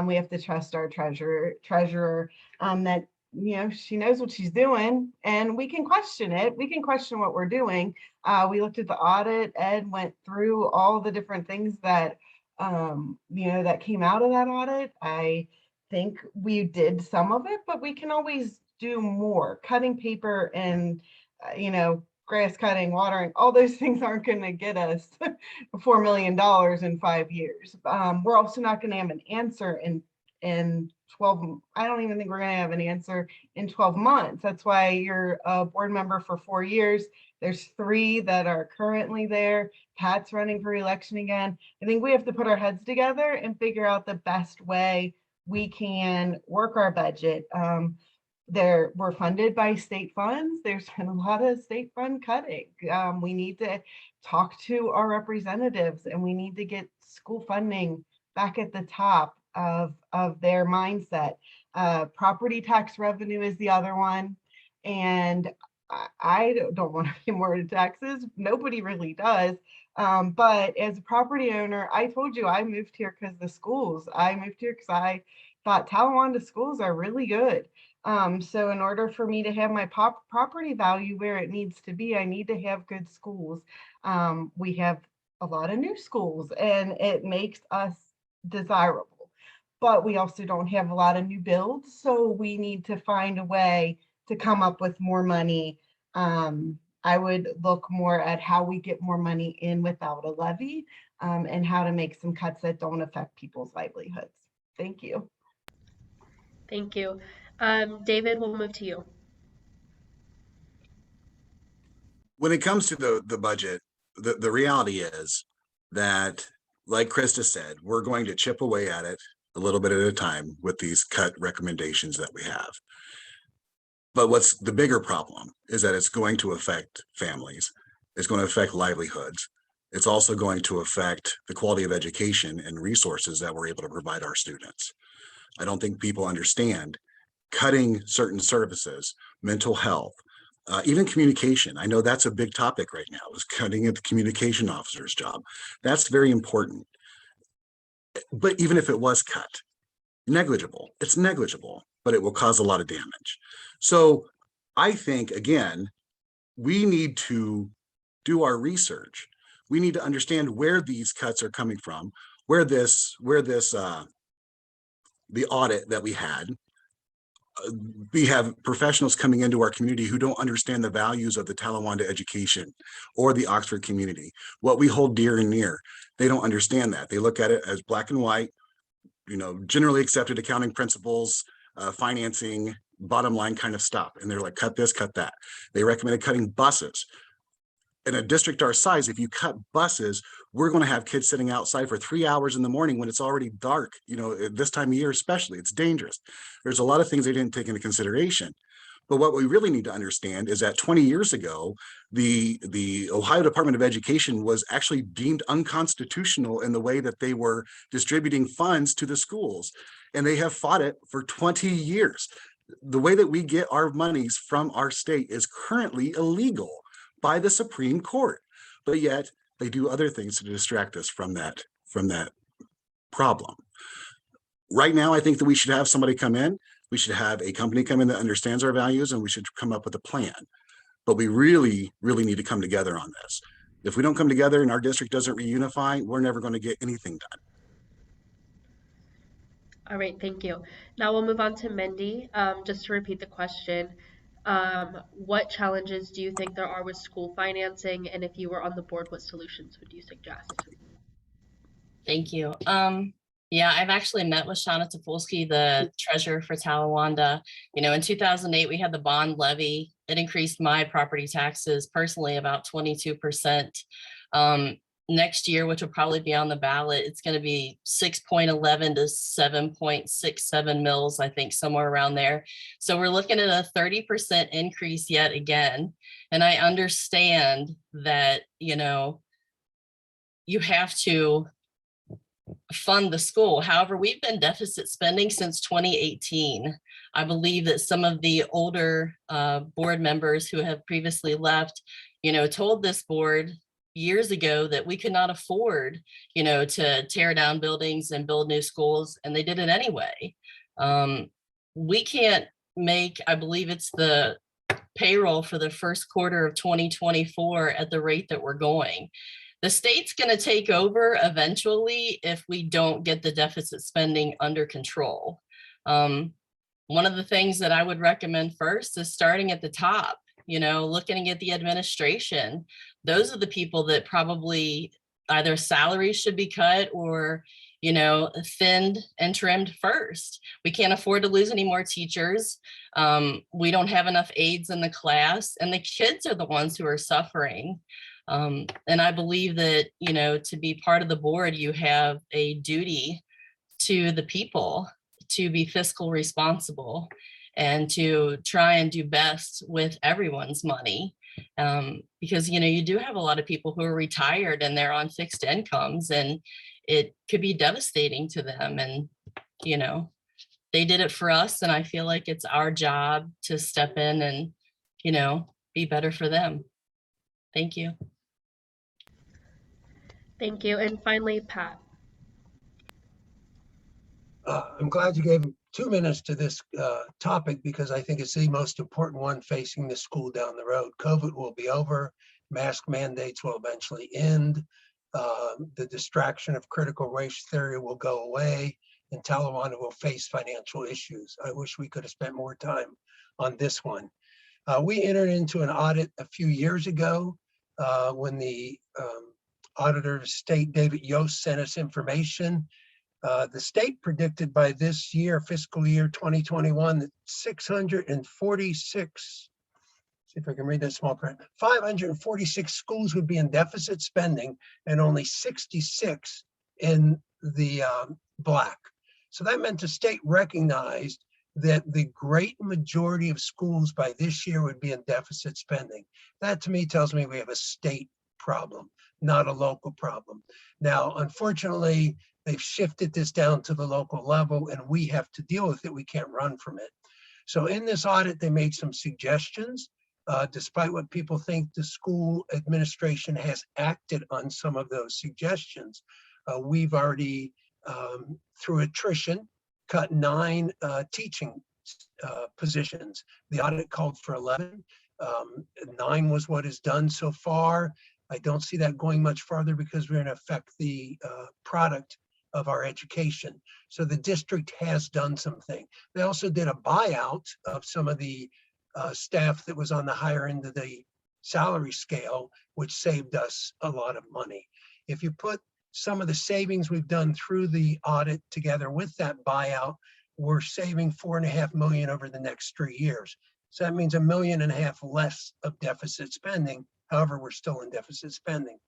We have to trust our treasurer that, you know, she knows what she's doing, and we can question it. We can question what we're doing. We looked at the audit. Ed went through all the different things that, you know, that came out of that audit. I think we did some of it, but we can always do more. Cutting paper and, you know, grass cutting, watering, all those things aren't going to get us $4 million in 5 years. We're also not going to have an answer in 12. I don't even think we're going to have an answer in 12 months. That's why you're a board member for 4 years. There's 3 that are currently there. Pat's running for election again. I think we have to put our heads together and figure out the best way we can work our budget. We're funded by state funds. There's been a lot of state fund cutting. We need to talk to our representatives, and we need to get school funding back at the top of their mindset. Property tax revenue is the other one. And I don't want to pay more in taxes. Nobody really does. But as a property owner, I told you I moved here because the schools. I moved here because I thought Talawanda schools are really good. So in order for me to have my property value where it needs to be, I need to have good schools. We have a lot of new schools, and it makes us desirable. But we also don't have a lot of new builds, so we need to find a way to come up with more money. I would look more at how we get more money in without a levy, and how to make some cuts that don't affect people's livelihoods. Thank you. Thank you. David, we'll move to you. When it comes to the budget, the reality is that, like Krista said, we're going to chip away at it a little bit at a time with these cut recommendations that we have. But what's the bigger problem is that it's going to affect families. It's going to affect livelihoods. It's also going to affect the quality of education and resources that we're able to provide our students. I don't think people understand cutting certain services, mental health, Even communication. I know that's a big topic right now, is cutting at the communication officer's job. That's very important. But even if it was cut, negligible, it's negligible, but it will cause a lot of damage. So I think, again, we need to do our research. We need to understand where these cuts are coming from, where the audit that we had, we have professionals coming into our community who don't understand the values of the Talawanda education or the Oxford community, what we hold dear and near. They don't understand that. They look at it as black and white, generally accepted accounting principles, financing, bottom line kind of stuff. And they're like, cut this, cut that. They recommended cutting buses. In a district our size, if you cut buses, we're going to have kids sitting outside for 3 hours in the morning when it's already dark. This time of year especially, it's dangerous. There's a lot of things they didn't take into consideration. But what we really need to understand is that 20 years ago, the Ohio Department of Education was actually deemed unconstitutional in the way that they were distributing funds to the schools. And they have fought it for 20 years. The way that we get our monies from our state is currently illegal by the Supreme Court, but yet they do other things to distract us from that problem. Right now, I think that we should have somebody come in. We should have a company come in that understands our values, and we should come up with a plan. But we really, really need to come together on this. If we don't come together and our district doesn't reunify, we're never going to get anything done. All right, thank you. Now we'll move on to Mindy. Just to repeat the question, what challenges do you think there are with school financing? And if you were on the board, what solutions would you suggest? Thank you. Yeah, I've actually met with Shauna Tofulski, the treasurer for Talawanda. In 2008, we had the bond levy. It increased my property taxes personally about 22%. Next year, which will probably be on the ballot, it's going to be 6.11 to 7.67 mils, I think, somewhere around there. So we're looking at a 30% increase yet again. And I understand that, you have to fund the school. However, we've been deficit spending since 2018. I believe that some of the older board members who have previously left, told this board years ago that we could not afford, to tear down buildings and build new schools, and they did it anyway. We can't make, I believe it's the payroll for the first quarter of 2024 at the rate that we're going. The state's going to take over eventually if we don't get the deficit spending under control. One of the things that I would recommend first is starting at the top, looking at the administration. Those are the people that probably either salaries should be cut or, thinned and trimmed first. We can't afford to lose any more teachers. We don't have enough aides in the class, and the kids are the ones who are suffering. And I believe that, to be part of the board, you have a duty to the people to be fiscal responsible and to try and do best with everyone's money. Because, you do have a lot of people who are retired and they're on fixed incomes, and it could be devastating to them. And, they did it for us, and I feel like it's our job to step in and, be better for them. Thank you. Thank you. And finally, Pat. I'm glad you gave 2 minutes to this topic, because I think it's the most important one facing the school down the road. COVID will be over. Mask mandates will eventually end. The distraction of critical race theory will go away, and Talawanda will face financial issues. I wish we could have spent more time on this one. We entered into an audit a few years ago when the auditor of state, David Yost, sent us information. The state predicted by this year, fiscal year 2021, that 646, see if I can read that small print, 546 schools would be in deficit spending and only 66 in the black. So that meant the state recognized that the great majority of schools by this year would be in deficit spending. That to me tells me we have a state problem, not a local problem. Now, unfortunately, they've shifted this down to the local level, and we have to deal with it. We can't run from it. So in this audit, they made some suggestions. Despite what people think, the school administration has acted on some of those suggestions. We've already, through attrition, cut 9 teaching positions. The audit called for 11. 9 was what is done so far. I don't see that going much farther because we're going to affect the product of our education. So the district has done something. They also did a buyout of some of the staff that was on the higher end of the salary scale, which saved us a lot of money. If you put some of the savings we've done through the audit together with that buyout, we're saving $4.5 million over the next 3 years. So that means $1.5 million less of deficit spending. However, we're still in deficit spending.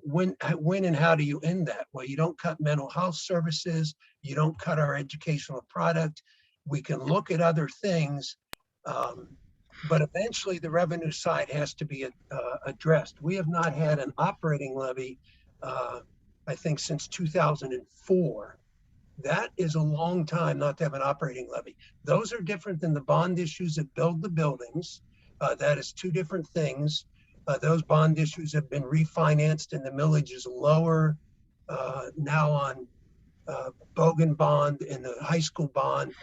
When and how do you end that? Well, you don't cut mental health services. You don't cut our educational product. We can look at other things, but eventually the revenue side has to be addressed. We have not had an operating levy, I think, since 2004. That is a long time not to have an operating levy. Those are different than the bond issues that build the buildings. That is 2 different things. Those bond issues have been refinanced and the millage is lower now on Bogan bond and the high school bond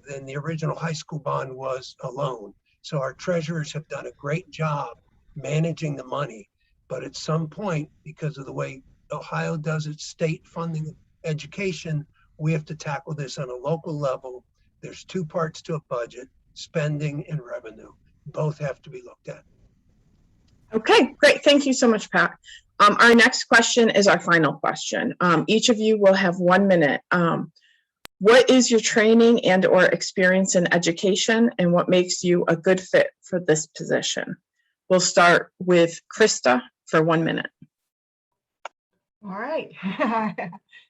than the original high school bond was alone. So our treasurers have done a great job managing the money. But at some point, because of the way Ohio does its state funding education, we have to tackle this on a local level. There's 2 parts to a budget, spending and revenue. Both have to be looked at. Okay, great. Thank you so much, Pat. Our next question is our final question. Each of you will have 1 minute. What is your training and or experience in education, and what makes you a good fit for this position? We'll start with Krista for 1 minute. All right.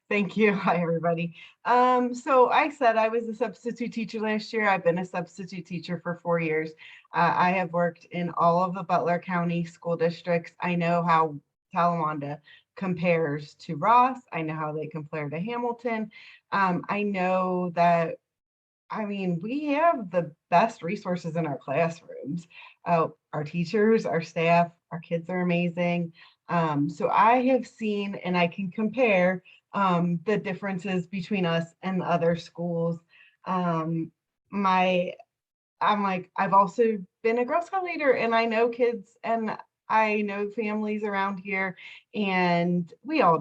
Thank you. Hi, everybody. So I said I was a substitute teacher last year. I've been a substitute teacher for 4 years. I have worked in all of the Butler County school districts. I know how Talawanda compares to Ross. I know how they compare to Hamilton. I know that, I mean, we have the best resources in our classrooms. Our teachers, our staff, our kids are amazing. So I have seen and I can compare the differences between us and other schools. I've also been a Girl Scout leader and I know kids and I know families around here, and we all,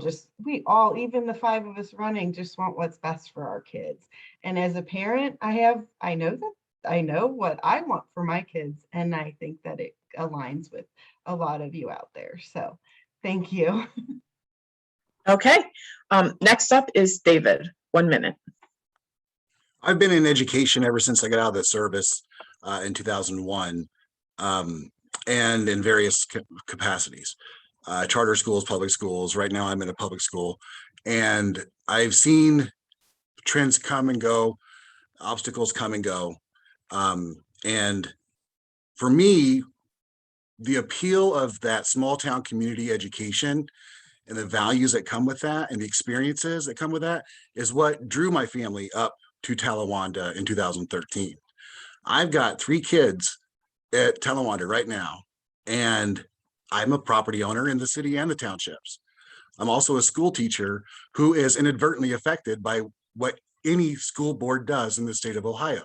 even the 5 of us running, just want what's best for our kids. And as a parent, I know what I want for my kids, and I think that it aligns with a lot of you out there. So thank you. Okay, next up is David, 1 minute. I've been in education ever since I got out of the service in 2001, and in various capacities, charter schools, public schools. Right now I'm in a public school, and I've seen trends come and go, obstacles come and go. And for me, the appeal of that small town community education and the values that come with that and the experiences that come with that is what drew my family up to Talawanda in 2013. I've got 3 kids at Talawanda right now, and I'm a property owner in the city and the townships. I'm also a school teacher who is inadvertently affected by what any school board does in the state of Ohio.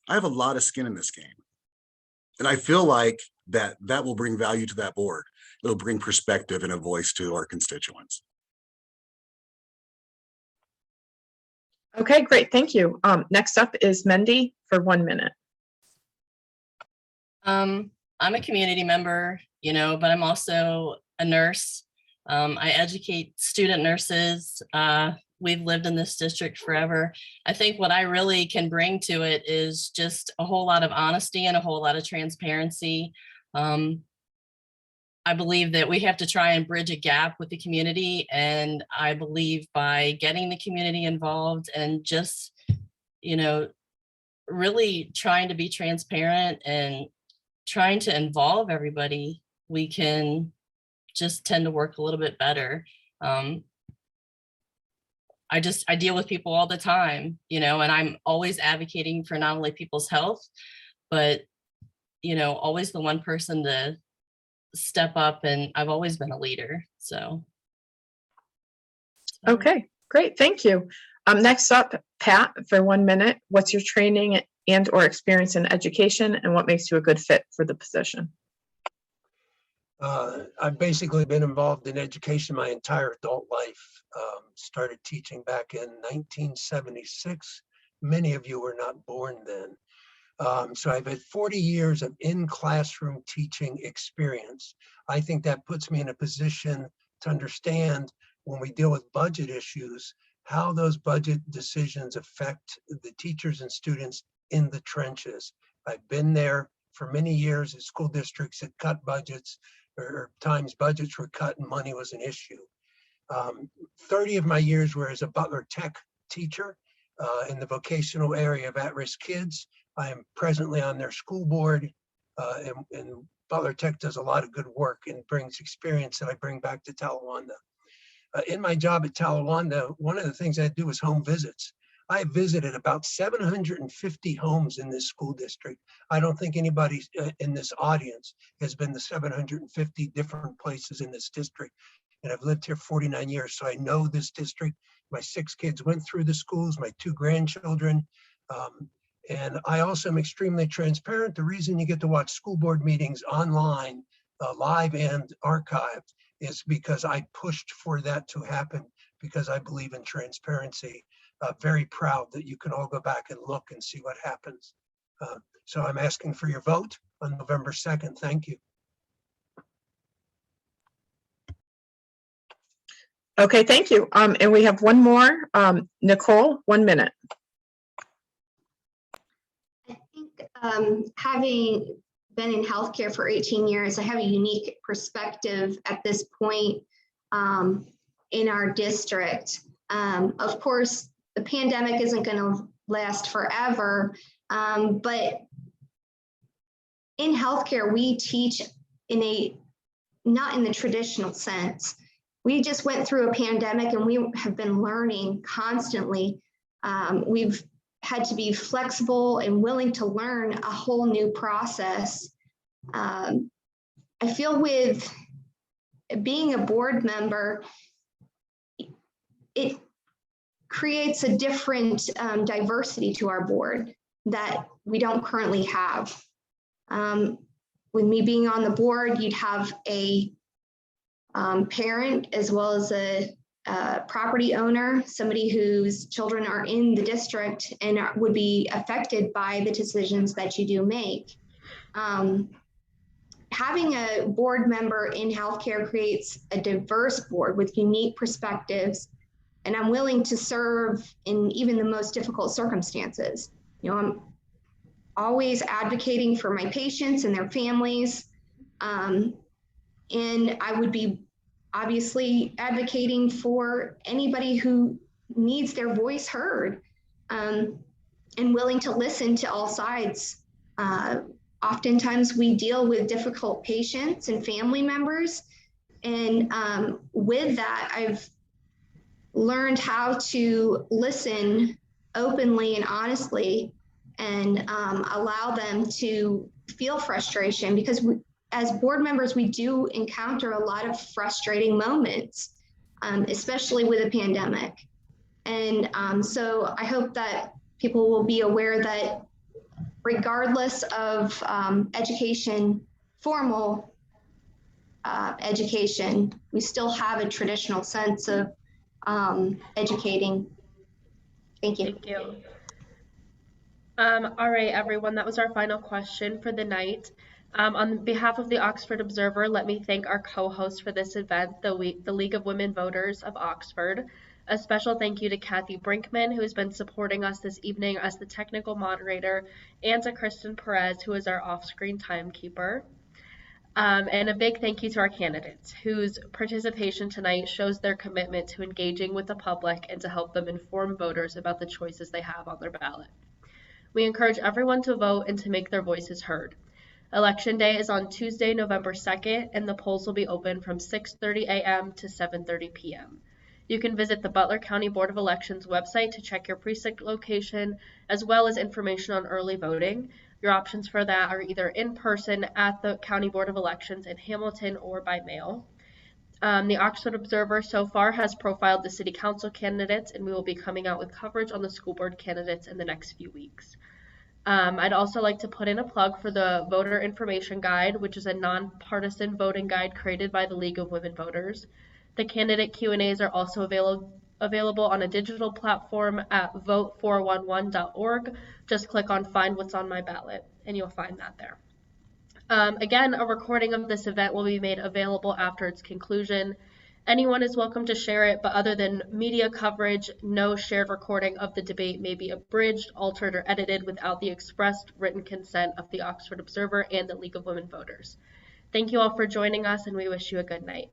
I have a lot of skin in this game, and I feel like that will bring value to that board. It'll bring perspective and a voice to our constituents. Okay, great. Thank you. Next up is Mendy for 1 minute. I'm a community member, but I'm also a nurse. I educate student nurses. We've lived in this district forever. I think what I really can bring to it is just a whole lot of honesty and a whole lot of transparency. I believe that we have to try and bridge a gap with the community. And I believe by getting the community involved and just, really trying to be transparent and trying to involve everybody, we can just tend to work a little bit better. I deal with people all the time, and I'm always advocating for not only people's health, but always the one person to step up, and I've always been a leader. So. Okay, great. Thank you. Next up, Pat, for 1 minute. What's your training and or experience in education, and what makes you a good fit for the position? I've basically been involved in education my entire adult life. Started teaching back in 1976. Many of you were not born then. So I've had 40 years of in-classroom teaching experience. I think that puts me in a position to understand when we deal with budget issues, how those budget decisions affect the teachers and students in the trenches. I've been there for many years at school districts that cut budgets, or times budgets were cut and money was an issue. 30 of my years were as a Butler Tech teacher in the vocational area of at-risk kids. I am presently on their school board, and Butler Tech does a lot of good work and brings experience that I bring back to Talawanda. In my job at Talawanda, one of the things I do is home visits. I have visited about 750 homes in this school district. I don't think anybody in this audience has been to 750 different places in this district. And I've lived here 49 years, so I know this district. My 6 kids went through the schools, my 2 grandchildren. And I also am extremely transparent. The reason you get to watch school board meetings online, live and archived, is because I pushed for that to happen, because I believe in transparency. Very proud that you can all go back and look and see what happens. So I'm asking for your vote on November 2nd. Thank you. Okay, thank you. And we have one more. Nicole, 1 minute. Having been in healthcare for 18 years, I have a unique perspective at this point in our district. Of course, the pandemic isn't going to last forever, but in healthcare, we teach not in the traditional sense. We just went through a pandemic and we have been learning constantly. We've had to be flexible and willing to learn a whole new process. I feel with being a board member, it creates a different diversity to our board that we don't currently have. With me being on the board, you'd have a parent as well as a property owner, somebody whose children are in the district and would be affected by the decisions that you do make. Having a board member in healthcare creates a diverse board with unique perspectives, and I'm willing to serve in even the most difficult circumstances. I'm always advocating for my patients and their families, and I would be obviously advocating for anybody who needs their voice heard, and willing to listen to all sides. Oftentimes we deal with difficult patients and family members, and with that, I've learned how to listen openly and honestly and allow them to feel frustration, because as board members, we do encounter a lot of frustrating moments, especially with a pandemic. And so I hope that people will be aware that regardless of education, formal education, we still have a traditional sense of educating. Thank you. Thank you. All right, everyone, that was our final question for the night. On behalf of the Oxford Observer, let me thank our co-host for this event, the League of Women Voters of Oxford. A special thank you to Kathy Brinkman, who has been supporting us this evening as the technical moderator, and to Kristen Perez, who is our off-screen timekeeper. And a big thank you to our candidates, whose participation tonight shows their commitment to engaging with the public and to help them inform voters about the choices they have on their ballot. We encourage everyone to vote and to make their voices heard. Election Day is on Tuesday, November 2nd, and the polls will be open from 6:30 a.m. to 7:30 p.m. You can visit the Butler County Board of Elections website to check your precinct location, as well as information on early voting. Your options for that are either in person at the County Board of Elections in Hamilton or by mail. The Oxford Observer so far has profiled the city council candidates, and we will be coming out with coverage on the school board candidates in the next few weeks. I'd also like to put in a plug for the Voter Information Guide, which is a nonpartisan voting guide created by the League of Women Voters. The candidate Q&As are also available on a digital platform at vote411.org. Just click on Find What's on My Ballot, and you'll find that there. Again, a recording of this event will be made available after its conclusion. Anyone is welcome to share it, but other than media coverage, no shared recording of the debate may be abridged, altered, or edited without the expressed written consent of the Oxford Observer and the League of Women Voters. Thank you all for joining us, and we wish you a good night.